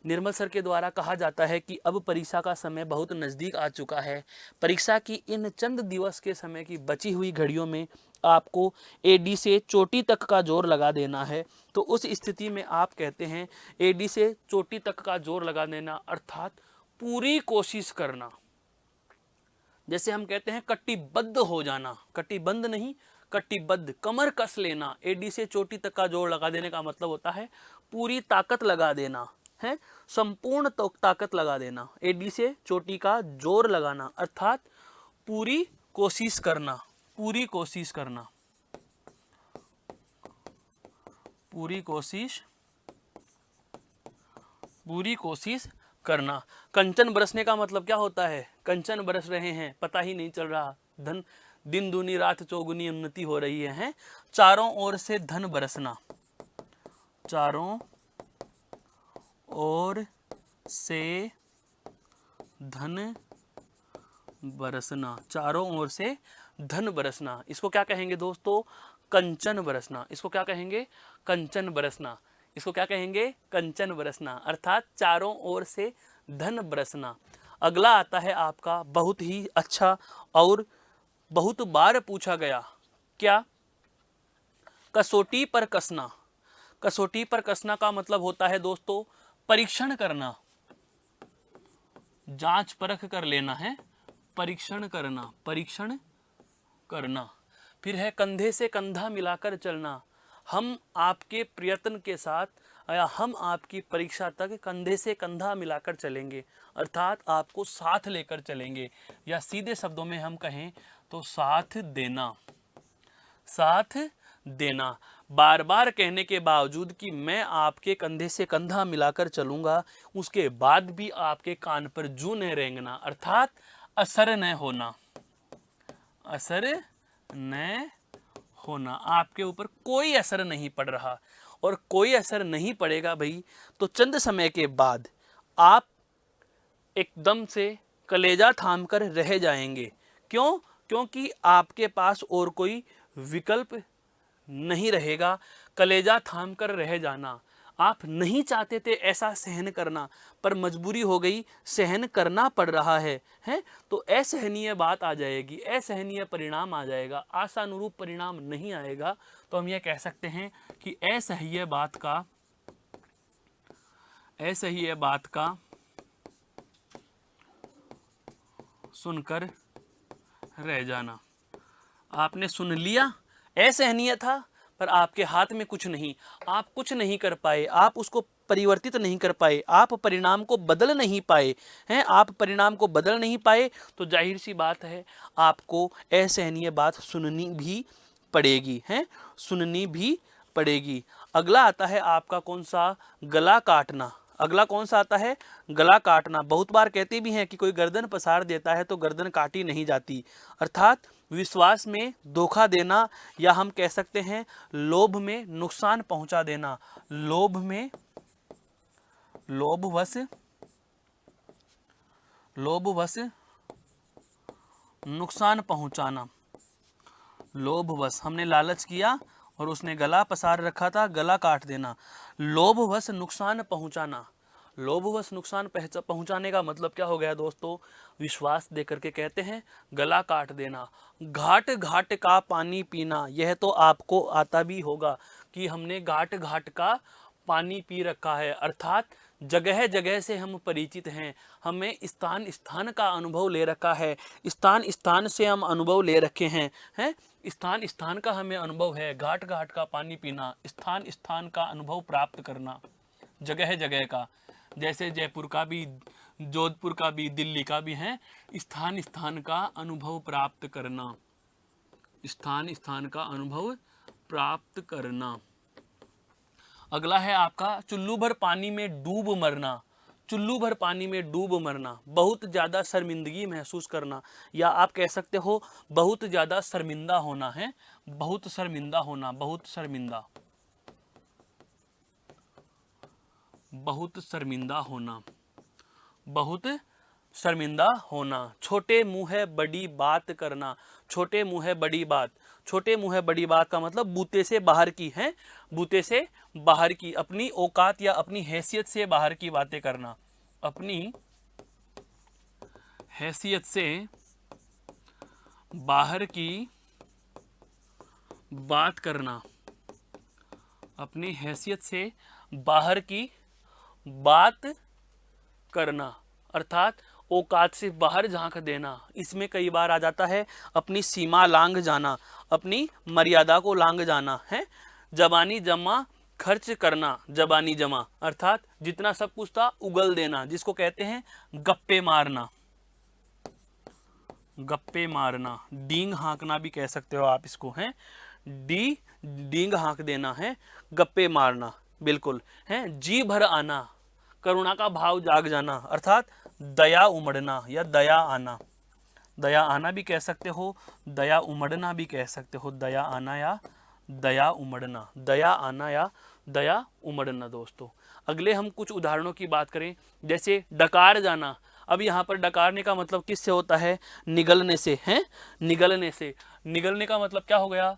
निर्मल सर के द्वारा कहा जाता है कि अब परीक्षा का समय बहुत नज़दीक आ चुका है। परीक्षा की इन चंद दिवस के समय की बची हुई घड़ियों में आपको एडी से चोटी तक का जोर लगा देना है। तो उस स्थिति में आप कहते हैं एडी से चोटी तक का जोर लगा देना, अर्थात पूरी कोशिश करना। जैसे हम कहते हैं कटिबद्ध हो जाना, कटिबंध नहीं, कटिबद्ध, कमर कस लेना। एडी से चोटी तक का जोर लगा देने का मतलब होता है पूरी ताकत लगा देना, है संपूर्ण ताकत लगा देना। एडी से चोटी का जोर लगाना अर्थात पूरी कोशिश करना, पूरी कोशिश करना, पूरी कोशिश, पूरी कोशिश करना। कंचन बरसने का मतलब क्या होता है? कंचन बरस रहे हैं, पता ही नहीं चल रहा, धन दिन दूनी रात चौगुनी उन्नति हो रही है। चारों ओर से धन बरसना, चारों ओर से धन बरसना, चारों ओर से धन बरसना। इसको क्या कहेंगे दोस्तों? कंचन बरसना। इसको क्या कहेंगे? कंचन बरसना। इसको क्या कहेंगे? कंचन बरसना, अर्थात चारों ओर से धन बरसना। अगला आता है आपका बहुत ही अच्छा और बहुत बार पूछा गया, क्या कसौटी पर कसना। कसौटी पर कसना का मतलब होता है दोस्तों परीक्षण करना, जांच परख कर लेना है, परीक्षण करना, परीक्षण करना। फिर है कंधे से कंधा मिलाकर चलना। हम आपके प्रयत्न के साथ या हम आपकी परीक्षा तक कंधे से कंधा मिलाकर चलेंगे, अर्थात आपको साथ लेकर चलेंगे, या सीधे शब्दों में हम कहें तो साथ देना। साथ देना, बार बार कहने के बावजूद कि मैं आपके कंधे से कंधा मिलाकर चलूंगा, उसके बाद भी आपके कान पर जूं न रेंगना, अर्थात असर न होना, असर न होना, आपके ऊपर कोई असर नहीं पड़ रहा और कोई असर नहीं पड़ेगा भाई, तो चंद समय के बाद आप एकदम से कलेजा थाम कर रह जाएंगे। क्यों? क्योंकि आपके पास और कोई विकल्प नहीं रहेगा कलेजा थाम कर रह जाना। आप नहीं चाहते थे ऐसा सहन करना, पर मजबूरी हो गई, सहन करना पड़ रहा है, तो असहनीय बात आ जाएगी, असहनीय परिणाम आ जाएगा, आशानुरूप परिणाम नहीं आएगा। तो हम यह कह सकते हैं कि असह्य बात का सुनकर रह जाना। आपने सुन लिया, असहनीय था, पर आपके हाथ में कुछ नहीं, आप कुछ नहीं कर पाए, आप उसको परिवर्तित नहीं कर पाए, आप परिणाम को बदल नहीं पाए हैं, आप परिणाम को बदल नहीं पाए, तो जाहिर सी बात है आपको असहनीय बात सुननी भी पड़ेगी, हैं, सुननी भी पड़ेगी। अगला आता है आपका कौन सा? गला काटना। अगला कौन सा आता है? गला काटना। बहुत बार कहते भी हैं कि कोई गर्दन पसार देता है तो गर्दन काटी नहीं जाती, अर्थात विश्वास में धोखा देना, या हम कह सकते हैं लोभ में नुकसान पहुंचा देना, लोभवश नुकसान पहुंचाना। लोभवश हमने लालच किया और उसने गला पसार रखा था, गला काट देना। लोभवश नुकसान पहुंचाना। लोभवश नुकसान पहुंचाने का मतलब क्या हो गया दोस्तों? विश्वास देकर के कहते हैं गला काट देना। घाट घाट का पानी पीना, यह तो आपको आता भी होगा कि हमने घाट घाट का पानी पी रखा है, अर्थात जगह जगह से हम परिचित हैं, हमें स्थान स्थान का अनुभव ले रखा है, स्थान स्थान से हम अनुभव ले रखे हैं, स्थान स्थान का हमें अनुभव है। घाट घाट का पानी पीना, स्थान स्थान का अनुभव प्राप्त करना, जगह जगह का, जैसे जयपुर का भी, जोधपुर का भी, दिल्ली का भी है, स्थान स्थान का अनुभव प्राप्त करना, स्थान स्थान का अनुभव प्राप्त करना। अगला है आपका चुल्लू भर पानी में डूब मरना। चुल्लू भर पानी में डूब मरना, बहुत ज़्यादा शर्मिंदगी महसूस करना, या आप कह सकते हो बहुत ज़्यादा शर्मिंदा होना है, बहुत शर्मिंदा होना, बहुत शर्मिंदा, बहुत शर्मिंदा होना, बहुत शर्मिंदा होना। छोटे मुँह है बड़ी बात करना। छोटे मुँह है बड़ी बात, छोटे मुँह है बड़ी बात का मतलब बूते से बाहर की है, बूते से बाहर की, अपनी औकात या अपनी हैसियत से बाहर की बातें करना, अपनी हैसियत से बाहर की बात करना, अपनी हैसियत से बाहर की बात करना, अर्थात औकात से बाहर झांक देना। इसमें कई बार आ जाता है अपनी सीमा लांघ जाना, अपनी मर्यादा को लांघ जाना है। जबानी जमा खर्च करना, जबानी जमा अर्थात जितना सब कुछ था उगल देना, जिसको कहते हैं गप्पे मारना, गप्पे मारना, डींग हाँकना भी कह सकते हो आप इसको, हैं, डींग हाँक देना है, गप्पे मारना, बिल्कुल है। जी भर आना, करुणा का भाव जाग जाना, अर्थात दया उमड़ना या दया आना, दया आना भी कह सकते हो, दया उमड़ना भी कह सकते हो, दया आना या दया उमड़ना, दया आना या दया उमड़ना। दोस्तों अगले हम कुछ उदाहरणों की बात करें, जैसे डकार जाना। अब यहाँ पर डकारने का मतलब किससे होता है? निगलने से, हैं, निगलने से। निगलने का मतलब क्या हो गया?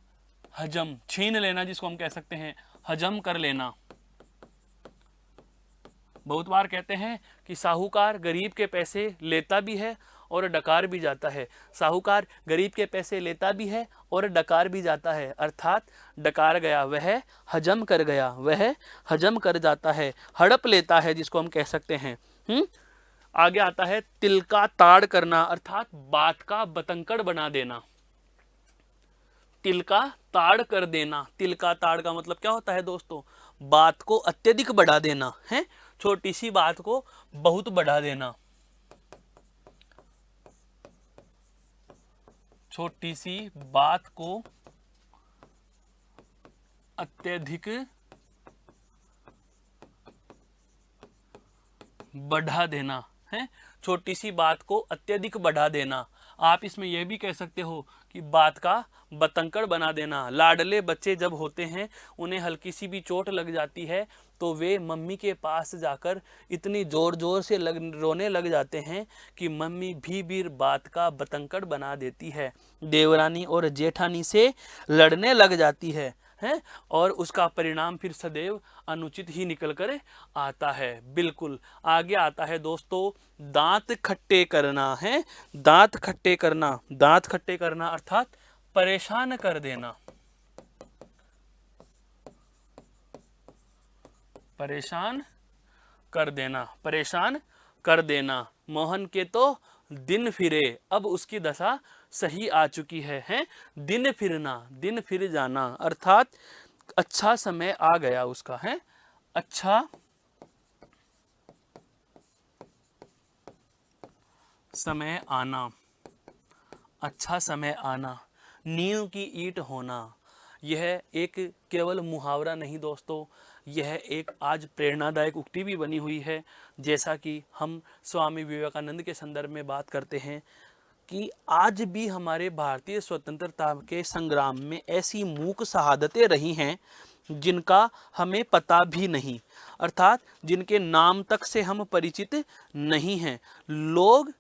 हजम, छीन लेना, जिसको हम कह सकते हैं हजम कर लेना। बहुत बार कहते हैं कि साहूकार गरीब के पैसे लेता भी है और डकार भी जाता है। साहूकार गरीब के पैसे लेता भी है और डकार भी जाता है, अर्थात डकार गया वह हजम कर गया, वह हजम कर जाता है, हड़प लेता है जिसको हम कह सकते हैं। आगे आता है तिल का ताड़ करना, अर्थात बात का बतंकड़ बना देना। तिल का ताड़ कर देना, तिल का ताड़ का मतलब क्या होता है दोस्तों? बात को अत्यधिक बढ़ा देना है, छोटी सी बात को बहुत बढ़ा देना, छोटी सी बात को अत्यधिक बढ़ा देना है, छोटी सी बात को अत्यधिक बढ़ा देना। आप इसमें यह भी कह सकते हो कि बात का बतंकड़ बना देना। लाडले बच्चे जब होते हैं उन्हें हल्की सी भी चोट लग जाती है तो वे मम्मी के पास जाकर इतनी जोर जोर से रोने लग जाते हैं कि मम्मी भी बात का बतंकड़ बना देती है, देवरानी और जेठानी से लड़ने लग जाती है और उसका परिणाम फिर सदैव अनुचित ही निकल कर आता है। बिल्कुल। आगे आता है दोस्तों दांत खट्टे करना है, दांत खट्टे करना, दांत खट्टे करना अर्थात परेशान कर देना, परेशान कर देना, परेशान कर देना। मोहन के तो दिन फिरे, अब उसकी दशा सही आ चुकी है, दिन फिरना, दिन फिर जाना अर्थात अच्छा समय आ गया उसका है, अच्छा समय आना, अच्छा समय आना। नींव की ईंट होना, यह एक केवल मुहावरा नहीं दोस्तों, यह एक आज प्रेरणादायक उक्ति भी बनी हुई है। जैसा कि हम स्वामी विवेकानंद के संदर्भ में बात करते हैं कि आज भी हमारे भारतीय स्वतंत्रता के संग्राम में ऐसी मूक शहादतें रही हैं जिनका हमें पता भी नहीं, अर्थात जिनके नाम तक से हम परिचित नहीं हैं, लोग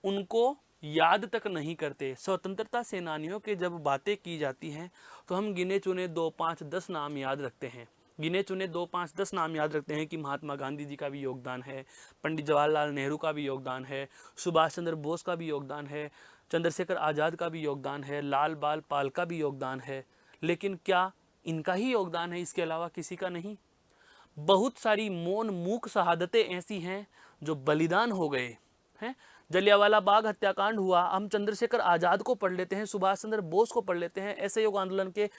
उनको याद तक नहीं करते। स्वतंत्रता सेनानियों के जब बातें की जाती हैं तो हम गिने चुने 2, 5, 10 नाम याद रखते हैं, गिने चुने 2, 5, 10 नाम याद रखते हैं कि महात्मा गांधी जी का भी योगदान है, पंडित जवाहरलाल नेहरू का भी योगदान है, सुभाष चंद्र बोस का भी योगदान है, चंद्रशेखर आज़ाद का भी योगदान है, लाल बाल पाल का भी योगदान है। लेकिन क्या इनका ही योगदान है, इसके अलावा किसी का नहीं? बहुत सारी मौन मूक शहादतें ऐसी हैं जो बलिदान हो गए हैं। जलियांवाला बाग हत्याकांड हुआ, हम चंद्रशेखर आज़ाद को पढ़ लेते हैं, सुभाष चंद्र बोस को पढ़ लेते हैं, असहयोग आंदोलन के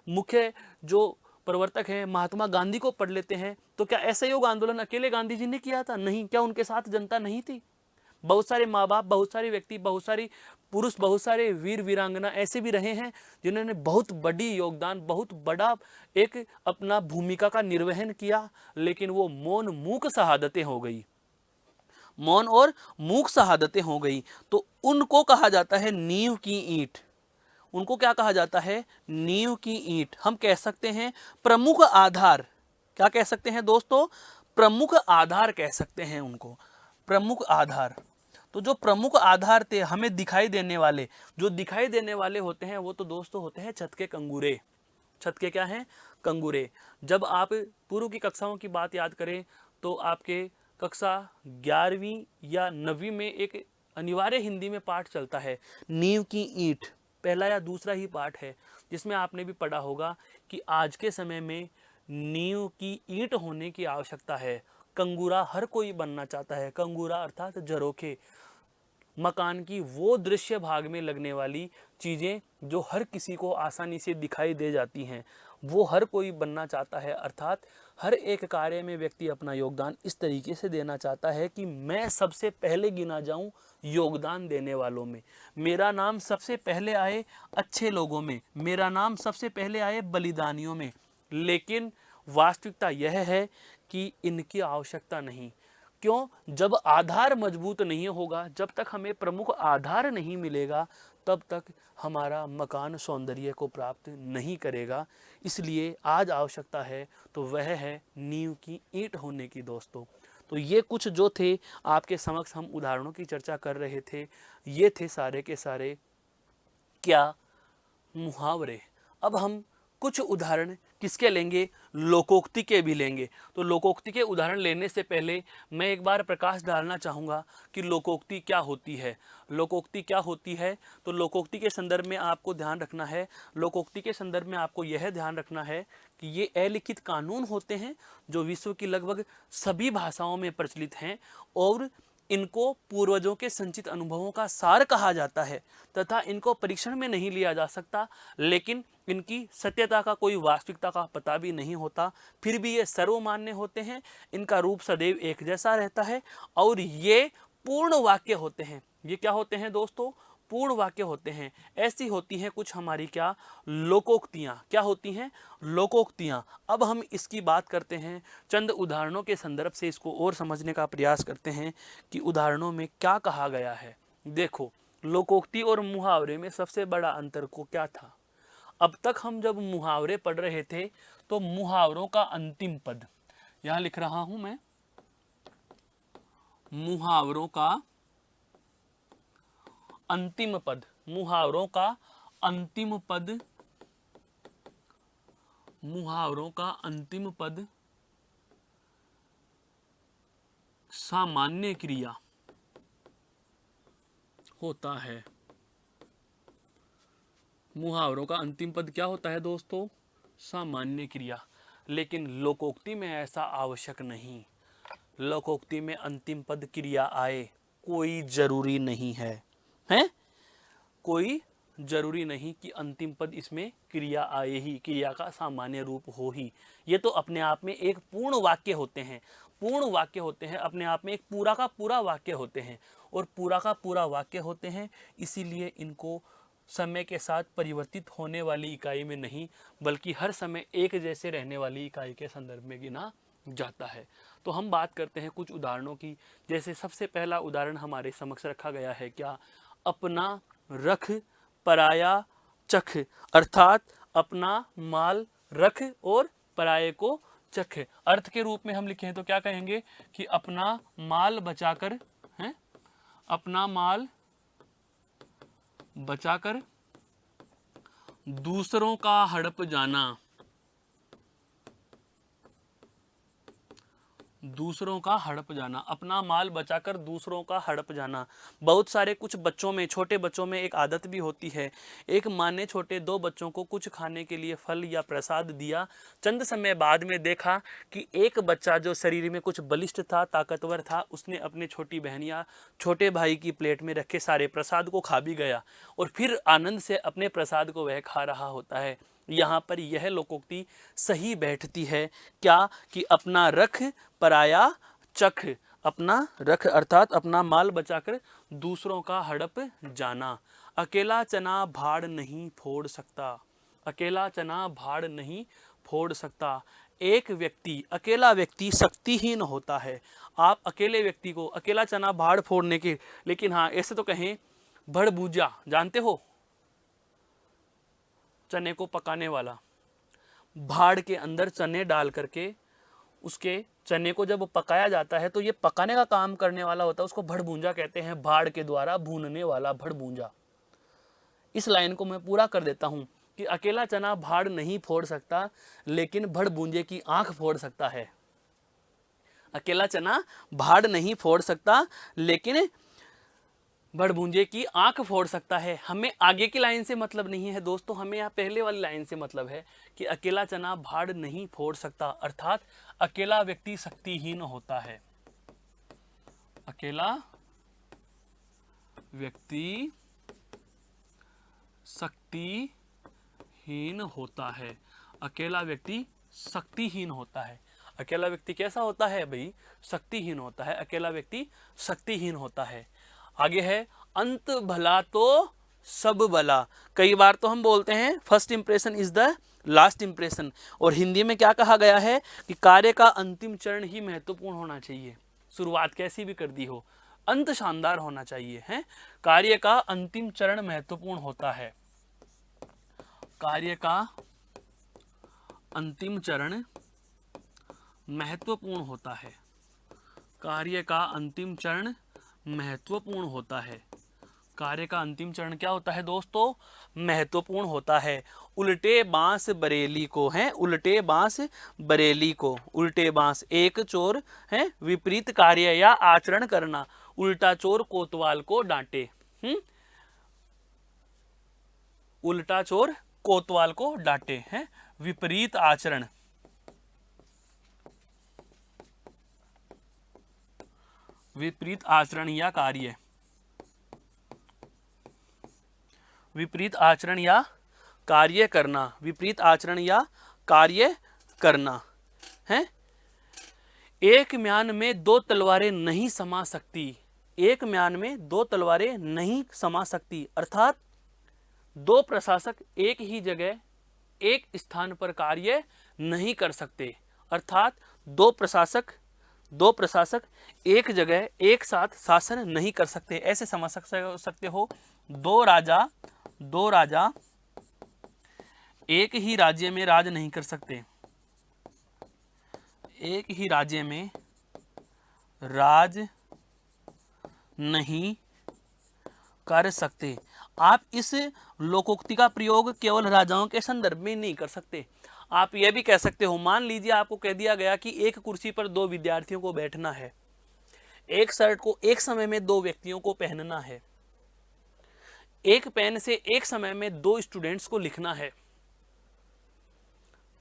मुख्य जो प्रवर्तक हैं महात्मा गांधी को पढ़ लेते हैं, तो क्या असहयोग आंदोलन अकेले गांधी जी ने किया था? नहीं। क्या उनके साथ जनता नहीं थी? बहुत सारे माँ बाप, बहुत सारे व्यक्ति, बहुत सारी पुरुष, बहुत सारे वीर वीरांगना ऐसे भी रहे हैं जिन्होंने बहुत बड़ी योगदान, बहुत बड़ा एक अपना भूमिका का निर्वहन किया, लेकिन वो मौन मूक शहादतें हो गई, मौन और मूक शहादतें हो गई। तो उनको कहा जाता है नींव की ईंट। उनको क्या कहा जाता है? नींव की ईंट। हम कह सकते हैं प्रमुख आधार। क्या कह सकते हैं दोस्तों? प्रमुख आधार कह सकते हैं उनको, प्रमुख आधार। तो जो प्रमुख आधार थे हमें दिखाई देने वाले, जो दिखाई देने वाले होते हैं वो तो दोस्तों होते हैं छत के कंगूरे। छत के क्या हैं? कंगूरे। जब आप पूर्व की कक्षाओं की बात याद करें तो आपके कक्षा 11वीं या 9वीं में एक अनिवार्य हिंदी में पाठ चलता है नींव की ईंट, पहला या दूसरा ही पाठ है, जिसमें आपने भी पढ़ा होगा कि आज के समय में नींव की ईंट होने की आवश्यकता है। कंगूरा हर कोई बनना चाहता है। कंगूरा अर्थात झरोखे, मकान की वो दृश्य भाग में लगने वाली चीज़ें जो हर किसी को आसानी से दिखाई दे जाती हैं, वो हर कोई बनना चाहता है। अर्थात हर एक कार्य में व्यक्ति अपना योगदान इस तरीके से देना चाहता है कि मैं सबसे पहले गिना जाऊं योगदान देने वालों में, मेरा नाम सबसे पहले आए अच्छे लोगों में, मेरा नाम सबसे पहले आए बलिदानियों में। लेकिन वास्तविकता यह है कि इनकी आवश्यकता नहीं। क्यों? जब आधार मजबूत नहीं होगा, जब तक हमें प्रमुख आधार नहीं मिलेगा, तब तक हमारा मकान सौंदर्य को प्राप्त नहीं करेगा। इसलिए आज आवश्यकता है तो वह है नींव की ईंट होने की दोस्तों। तो ये कुछ जो थे आपके समक्ष हम उदाहरणों की चर्चा कर रहे थे, ये थे सारे के सारे क्या? मुहावरे। अब हम कुछ उदाहरण किसके लेंगे, लोकोक्ति के भी लेंगे। तो लोकोक्ति के उदाहरण लेने से पहले मैं एक बार प्रकाश डालना चाहूँगा कि लोकोक्ति क्या होती है। लोकोक्ति क्या होती है, तो लोकोक्ति के संदर्भ में आपको ध्यान रखना है, लोकोक्ति के संदर्भ में आपको यह ध्यान रखना है कि ये अलिखित कानून होते हैं जो विश्व की लगभग सभी भाषाओं में प्रचलित हैं और इनको पूर्वजों के संचित अनुभवों का सार कहा जाता है तथा इनको परीक्षण में नहीं लिया जा सकता, लेकिन इनकी सत्यता का कोई वास्तविकता का पता भी नहीं होता, फिर भी ये सर्वमान्य होते हैं। इनका रूप सदैव एक जैसा रहता है और ये पूर्ण वाक्य होते हैं। ये क्या होते हैं दोस्तों, पूर्ण वाक्य होते हैं। ऐसी होती हैं कुछ हमारी क्या, लोकोक्तियाँ। क्या होती हैं, लोकोक्तियाँ। अब हम इसकी बात करते हैं, चंद उदाहरणों के संदर्भ से इसको और समझने का प्रयास करते हैं कि उदाहरणों में क्या कहा गया है। देखो, लोकोक्ति और मुहावरे में सबसे बड़ा अंतर को क्या था। अब तक हम जब मुहावरे पढ़ रहे थे तो मुहावरों का अंतिम पद, यहाँ लिख रहा हूं मैं, मुहावरों का अंतिम पद, मुहावरों का अंतिम पद, मुहावरों का अंतिम पद सामान्य क्रिया होता है। मुहावरों का अंतिम पद क्या होता है दोस्तों, सामान्य क्रिया। लेकिन लोकोक्ति में ऐसा आवश्यक नहीं। लोकोक्ति में अंतिम पद क्रिया आए कोई जरूरी नहीं है, हैं? कोई जरूरी नहीं कि अंतिम पद इसमें क्रिया आए ही, क्रिया का सामान्य रूप हो ही। ये तो अपने आप में एक पूर्ण वाक्य होते हैं, पूर्ण वाक्य होते हैं, अपने आप में एक पूरा का पूरा वाक्य होते हैं और पूरा का पूरा वाक्य होते हैं, इसीलिए इनको समय के साथ परिवर्तित होने वाली इकाई में नहीं बल्कि हर समय एक जैसे रहने वाली इकाई के संदर्भ में गिना जाता है। तो हम बात करते हैं कुछ उदाहरणों की। जैसे सबसे पहला उदाहरण हमारे समक्ष रखा गया है, क्या, अपना रख पराया चख, अर्थात अपना माल रख और पराये को चख। अर्थ के रूप में हम लिखें तो क्या कहेंगे कि अपना माल बचाकर, हैं, अपना माल बचाकर दूसरों का हड़प जाना, दूसरों का हड़प जाना, अपना माल बचाकर दूसरों का हड़प जाना। बहुत सारे कुछ बच्चों में, छोटे बच्चों में एक आदत भी होती है। एक माँ ने छोटे दो बच्चों को कुछ खाने के लिए फल या प्रसाद दिया। चंद समय बाद में देखा कि एक बच्चा जो शरीर में कुछ बलिष्ठ था, ताकतवर था, उसने अपने छोटी बहन या छोटे भाई की प्लेट में रखे सारे प्रसाद को खा भी गया और फिर आनंद से अपने प्रसाद को वह खा रहा होता है। यहाँ पर यह लोकोक्ति सही बैठती है, क्या, कि अपना रख पराया चख, अपना रख अर्थात अपना माल बचाकर दूसरों का हड़प जाना। अकेला चना भाड़ नहीं फोड़ सकता, अकेला चना भाड़ नहीं फोड़ सकता। एक व्यक्ति, अकेला व्यक्ति शक्तिहीन होता है। आप अकेले व्यक्ति को, अकेला चना भाड़ फोड़ने के, लेकिन हाँ ऐसे तो कहें भड़भूजा, जानते हो, चने को पकाने वाला, भाड़ के अंदर चने डाल करके उसके चने को जब पकाया जाता है तो ये पकाने का काम करने वाला होता है, उसको भड़भूंजा कहते हैं, भाड़ के द्वारा भूनने वाला भड़भूंजा। इस लाइन को मैं पूरा कर देता हूं कि अकेला चना भाड़ नहीं फोड़ सकता लेकिन भड़भूंजे की आंख फोड़ सकता है। अकेला चना भाड़ नहीं फोड़ सकता लेकिन भड़भूंजे की आंख फोड़ सकता है। हमें आगे की लाइन से मतलब नहीं है दोस्तों, हमें यहाँ पहले वाली लाइन से मतलब है कि अकेला चना भाड़ नहीं फोड़ सकता, अर्थात अकेला व्यक्ति शक्तिहीन होता है। अकेला व्यक्ति शक्तिहीन होता है, अकेला व्यक्ति शक्तिहीन होता है। अकेला व्यक्ति कैसा होता है भाई, शक्तिहीन होता है, अकेला व्यक्ति शक्तिहीन होता है। आगे है, अंत भला तो सब भला। कई बार तो हम बोलते हैं first impression is the last impression, और हिंदी में क्या कहा गया है कि कार्य का अंतिम चरण ही महत्वपूर्ण होना चाहिए। शुरुआत कैसी भी कर दी हो, अंत शानदार होना चाहिए, है। कार्य का अंतिम चरण महत्वपूर्ण होता है, कार्य का अंतिम चरण महत्वपूर्ण होता है, कार्य का अंतिम चरण महत्वपूर्ण होता है। कार्य का अंतिम चरण क्या होता है दोस्तों? महत्वपूर्ण होता है। उल्टे बांस बरेली को है, उल्टे बांस बरेली को, उल्टे बांस एक चोर है विपरीत कार्य या आचरण करना, उल्टा चोर कोतवाल को डांटे। उल्टा चोर कोतवाल को डांटे हैं। विपरीत आचरण, विपरीत आचरण या कार्य, विपरीत आचरण या कार्य करना, विपरीत आचरण या कार्य करना है। एक म्यान में दो तलवारें नहीं समा सकती, एक म्यान में दो तलवारें नहीं समा सकती, अर्थात दो प्रशासक एक ही जगह एक स्थान पर कार्य नहीं कर सकते, अर्थात दो प्रशासक एक जगह एक साथ शासन नहीं कर सकते। ऐसे समझ सकते हो, दो राजा एक ही राज्य में राज नहीं कर सकते, एक ही राज्य में राज नहीं कर सकते। आप इस लोकोक्ति का प्रयोग केवल राजाओं के संदर्भ में नहीं कर सकते। आप यह भी कह सकते हो, मान लीजिए आपको कह दिया गया कि एक कुर्सी पर दो विद्यार्थियों को बैठना है, एक शर्ट को एक समय में दो व्यक्तियों को पहनना है, एक पेन से एक समय में दो स्टूडेंट्स को लिखना है,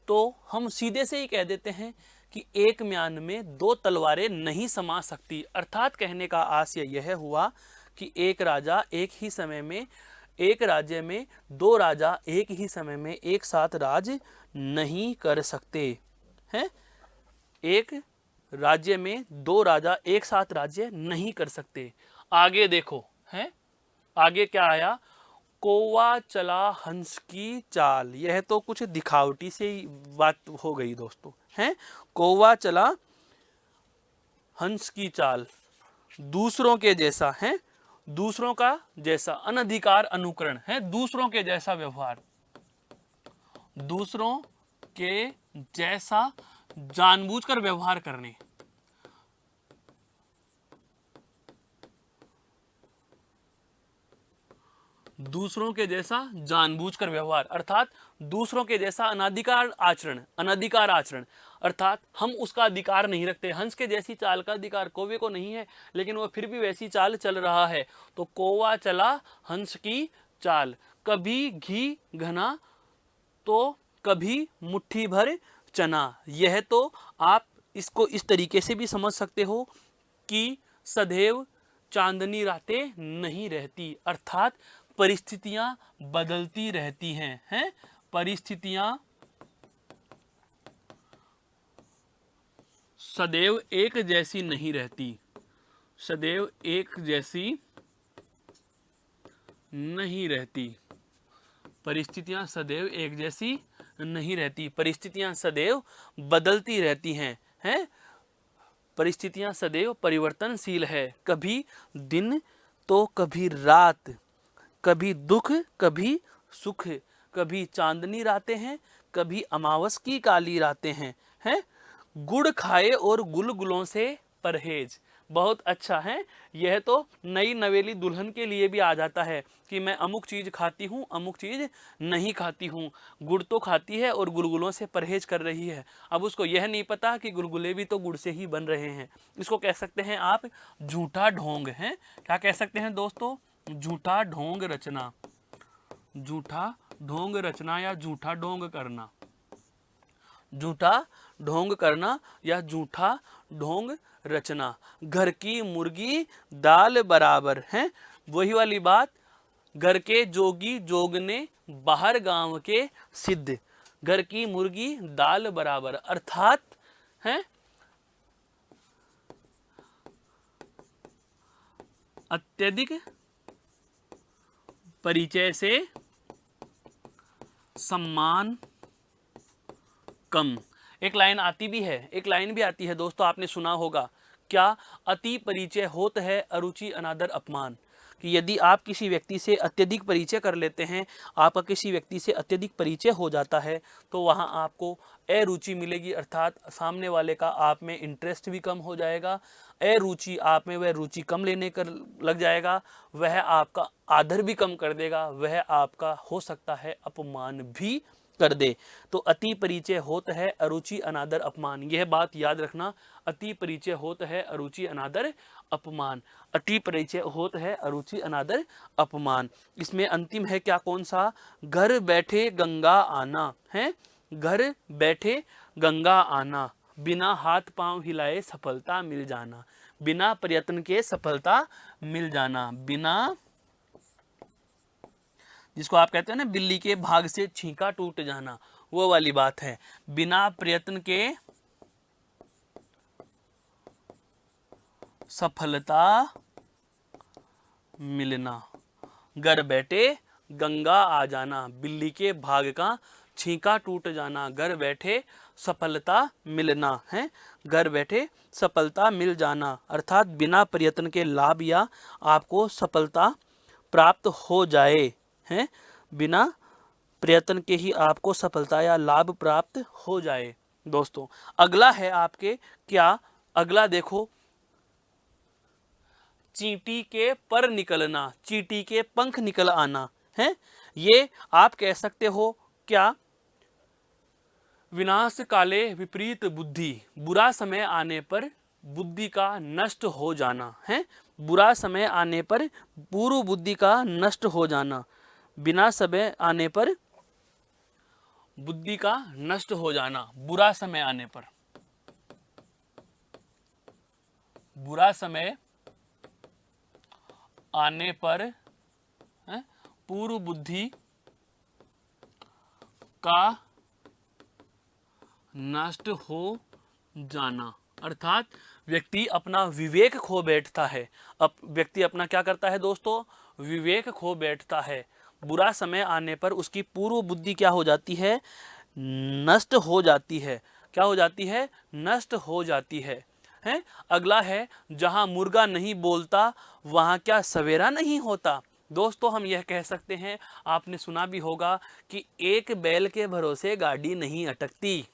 तो हम सीधे से ही कह देते हैं कि एक म्यान में दो तलवारें नहीं समा सकती। अर्थात कहने का आशय यह हुआ कि एक राजा एक ही समय में, एक राज्य में दो राजा एक ही समय में एक साथ राज नहीं कर सकते हैं। एक राज्य में दो राजा एक साथ राज्य नहीं कर सकते। आगे देखो हैं, आगे क्या आया? कौवा चला हंस की चाल। यह तो कुछ दिखावटी से ही बात हो गई दोस्तों, हैं? कौवा चला हंस की चाल, दूसरों के जैसा है, दूसरों का जैसा, अनधिकार अनुकरण है, दूसरों के जैसा व्यवहार, दूसरों के जैसा जानबूझकर व्यवहार करने, दूसरों के जैसा जानबूझकर व्यवहार, अर्थात दूसरों के जैसा अनाधिकार आचरण, अर्थात हम उसका अधिकार नहीं रखते। हंस के जैसी चाल का अधिकार कौवे को नहीं है, लेकिन वह फिर भी वैसी चाल चल रहा है। तो कौवा चला हंस की चाल, कभी घी घना तो कभी मुट्ठी भर चना। यह तो आप इसको इस तरीके से भी समझ सकते हो कि सदैव चांदनी रातें नहीं रहती, अर्थात परिस्थितियां बदलती रहती हैं, परिस्थितियां सदैव एक जैसी नहीं रहती, सदैव एक जैसी नहीं रहती, परिस्थितियां सदैव एक जैसी नहीं रहती, परिस्थितियां सदैव बदलती रहती हैं, परिस्थितियां सदैव परिवर्तनशील है। कभी दिन तो कभी रात, कभी दुख कभी सुख, कभी चांदनी रातें हैं, कभी अमावस की काली रातें हैं। गुड़ खाए और गुलगुलों से परहेज। बहुत अच्छा है, यह तो नई नवेली दुल्हन के लिए भी आ जाता है कि मैं अमुक चीज खाती हूँ, अमुक चीज नहीं खाती हूँ। गुड़ तो खाती है और गुलगुलों से परहेज कर रही है। अब उसको यह नहीं पता कि गुलगुले भी तो गुड़ से ही बन रहे हैं। इसको कह सकते हैं आप झूठा ढोंग है। क्या कह सकते हैं दोस्तों? झूठा ढोंग रचना, झूठा ढोंग रचना या झूठा ढोंग करना, झूठा ढोंग करना या झूठा ढोंग रचना। घर की मुर्गी दाल बराबर है, वही वाली बात, घर के जोगी जोगने बाहर गांव के सिद्ध, घर की मुर्गी दाल बराबर, अर्थात है अत्यधिक परिचय से सम्मान कम। एक लाइन आती भी है, एक लाइन भी आती है दोस्तों, आपने सुना होगा क्या? अति परिचय होत है अरुचि अनादर अपमान। कि यदि आप किसी व्यक्ति से अत्यधिक परिचय कर लेते हैं, आपका किसी व्यक्ति से अत्यधिक परिचय हो जाता है, तो वहाँ आपको अरुचि मिलेगी, अर्थात सामने वाले का आप में इंटरेस्ट भी कम हो जाएगा। अरुचि आप में वह रुचि कम लेने कर लग जाएगा, वह आपका आदर भी कम कर देगा, वह आपका हो सकता है अपमान भी कर दे। तो अति परिचय होत है अरुचि अनादर अपमान, यह बात याद रखना। अति परिचय होत है अरुचि अनादर अपमान, अति परिचय होत है अरुचि अनादर अपमान। इसमें अंतिम है क्या, कौन सा, घर बैठे गंगा आना है, घर बैठे गंगा आना, बिना हाथ पांव हिलाए सफलता मिल जाना, बिना प्रयत्न के सफलता मिल जाना, बिना, जिसको आप कहते हैं ना बिल्ली के भाग से छींका टूट जाना, वो वाली बात है। बिना प्रयत्न के सफलता मिलना, घर बैठे गंगा आ जाना, बिल्ली के भाग का छींका टूट जाना, घर बैठे सफलता मिलना है, घर बैठे सफलता मिल जाना, अर्थात बिना प्रयत्न के लाभ या आपको सफलता प्राप्त हो जाए हैं, बिना प्रयत्न के ही आपको सफलता या लाभ प्राप्त हो जाए। दोस्तों अगला है आपके क्या, अगला देखो, चींटी के पर निकलना, चींटी के पंख निकल आना है, ये आप कह सकते हो क्या, विनाश काले विपरीत बुद्धि, बुरा समय आने पर बुद्धि का नष्ट हो जाना है, बुरा समय आने पर पूर्व बुद्धि का नष्ट हो जाना, बिना समय आने पर बुद्धि का नष्ट हो जाना, बुरा समय आने पर, बुरा समय आने पर पूर्व बुद्धि का नष्ट हो जाना, अर्थात व्यक्ति अपना विवेक खो बैठता है। अब व्यक्ति अपना क्या करता है दोस्तों, विवेक खो बैठता है। बुरा समय आने पर उसकी पूर्व बुद्धि क्या हो जाती है, नष्ट हो जाती है। क्या हो जाती है, नष्ट हो जाती है। अगला है, जहां मुर्गा नहीं बोलता वहां क्या सवेरा नहीं होता। दोस्तों हम यह कह सकते हैं, आपने सुना भी होगा कि एक बैल के भरोसे गाड़ी नहीं अटकती,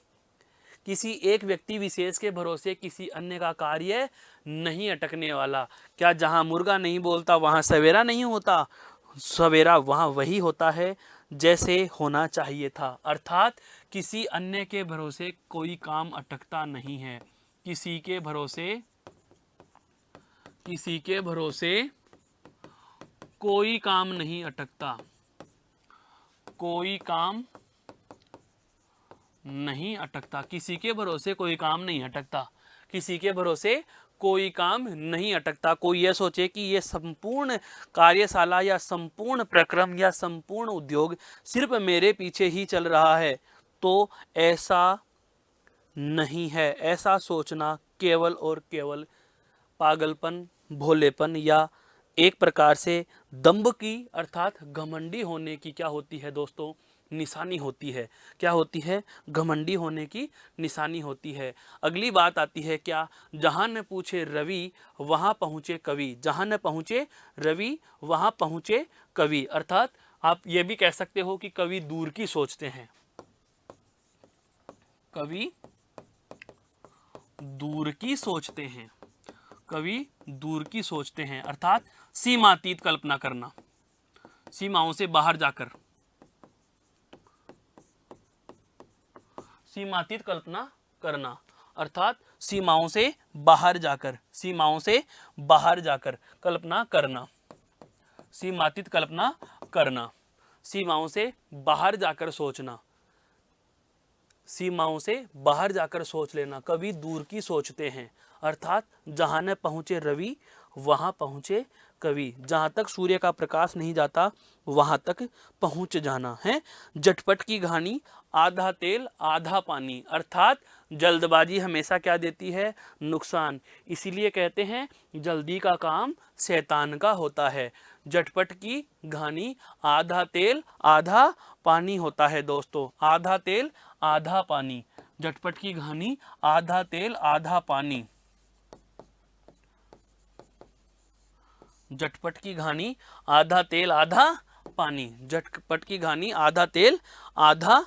किसी एक व्यक्ति विशेष के भरोसे किसी अन्य का कार्य नहीं अटकने वाला। क्या जहां मुर्गा नहीं बोलता वहां सवेरा नहीं होता, सवेरा वहां वही होता है जैसे होना चाहिए था। अर्थात किसी अन्य के भरोसे कोई काम अटकता नहीं है, किसी के भरोसे कोई काम नहीं अटकता, कोई काम नहीं अटकता, किसी के भरोसे कोई काम नहीं अटकता, किसी के भरोसे कोई काम नहीं अटकता। कोई यह सोचे कि यह संपूर्ण कार्यशाला या संपूर्ण प्रक्रम या संपूर्ण उद्योग सिर्फ मेरे पीछे ही चल रहा है, तो ऐसा नहीं है। ऐसा सोचना केवल और केवल पागलपन, भोलेपन या एक प्रकार से दंभ की अर्थात घमंडी होने की क्या होती है दोस्तों, निशानी होती है। क्या होती है, घमंडी होने की निशानी होती है। अगली बात आती है क्या, जहां न पूछे रवि वहां पहुंचे कवि, जहां न पहुंचे रवि वहां पहुंचे कवि। अर्थात आप ये भी कह सकते हो कि कवि दूर की सोचते हैं, कवि दूर की सोचते हैं, कवि दूर की सोचते हैं। अर्थात सीमातीत कल्पना करना, सीमाओं से बाहर जाकर, सीमातीत कल्पना करना, अर्थात सीमाओं से बाहर जाकर, सीमाओं से बाहर जाकर कल्पना करना, सीमातीत कल्पना करना, सीमाओं से बाहर जाकर सोचना, सीमाओं से बाहर जाकर सोच लेना। कवि दूर की सोचते हैं, अर्थात जहां न पहुंचे रवि वहां पहुंचे कवि, जहां तक सूर्य का प्रकाश नहीं जाता वहां तक पहुंच जाना है। झटपट की कहानी, आधा तेल आधा पानी, अर्थात जल्दबाजी हमेशा क्या देती है, नुकसान। इसीलिए कहते हैं जल्दी का काम शैतान का होता है। झटपट की कहानी, आधा तेल आधा पानी होता है दोस्तों, आधा तेल आधा पानी। झटपट की कहानी, आधा तेल आधा पानी, झटपट की घानी आधा तेल आधा पानी, झटपट की घानी आधा तेल आधा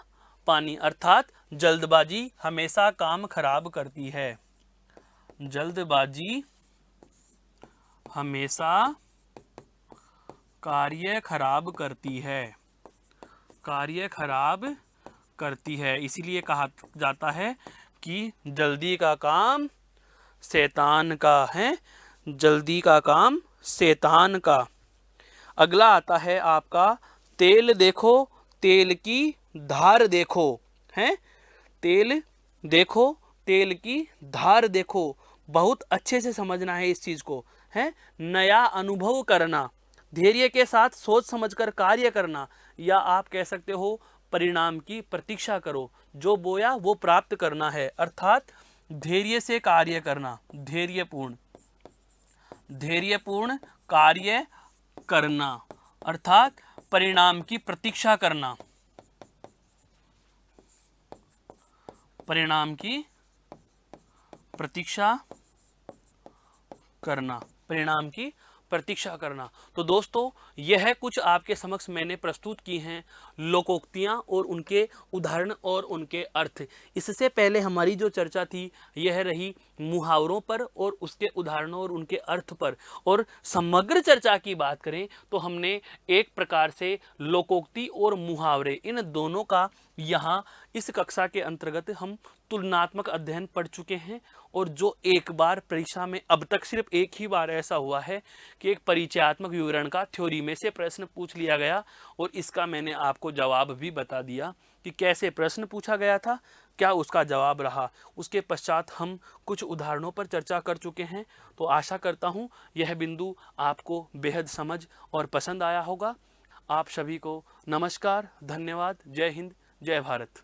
पानी, अर्थात जल्दबाजी हमेशा काम खराब करती है। जल्दबाजी हमेशा कार्य खराब करती है, कार्य खराब करती है। इसीलिए कहा जाता है कि जल्दी का काम शैतान का है, जल्दी का काम शैतान का। अगला आता है आपका तेल देखो तेल की धार देखो, हैं? तेल देखो तेल की धार देखो, बहुत अच्छे से समझना है इस चीज को, है? नया अनुभव करना, धैर्य के साथ सोच समझकर कार्य करना, या आप कह सकते हो परिणाम की प्रतीक्षा करो, जो बोया वो प्राप्त करना है, अर्थात धैर्य से कार्य करना, धैर्यपूर्ण कार्य करना, अर्थात परिणाम की प्रतीक्षा करना, परिणाम की प्रतीक्षा करना, परिणाम की प्रतीक्षा करना। तो दोस्तों यह कुछ आपके समक्ष मैंने प्रस्तुत की हैं लोकोक्तियां और उनके उदाहरण और उनके अर्थ। इससे पहले हमारी जो चर्चा थी यह रही मुहावरों पर और उसके उदाहरणों और उनके अर्थ पर, और समग्र चर्चा की बात करें तो हमने एक प्रकार से लोकोक्ति और मुहावरे इन दोनों का यहाँ इस कक्षा के अंतर्गत हम तुलनात्मक अध्ययन पढ़ चुके हैं। और जो एक बार परीक्षा में अब तक सिर्फ एक ही बार ऐसा हुआ है कि एक परिचयात्मक विवरण का थ्योरी में से प्रश्न पूछ लिया गया, और इसका मैंने आपको जवाब भी बता दिया कि कैसे प्रश्न पूछा गया था, क्या उसका जवाब रहा। उसके पश्चात हम कुछ उदाहरणों पर चर्चा कर चुके हैं। तो आशा करता हूँ यह बिंदु आपको बेहद समझ और पसंद आया होगा। आप सभी को नमस्कार, धन्यवाद, जय हिंद, जय भारत।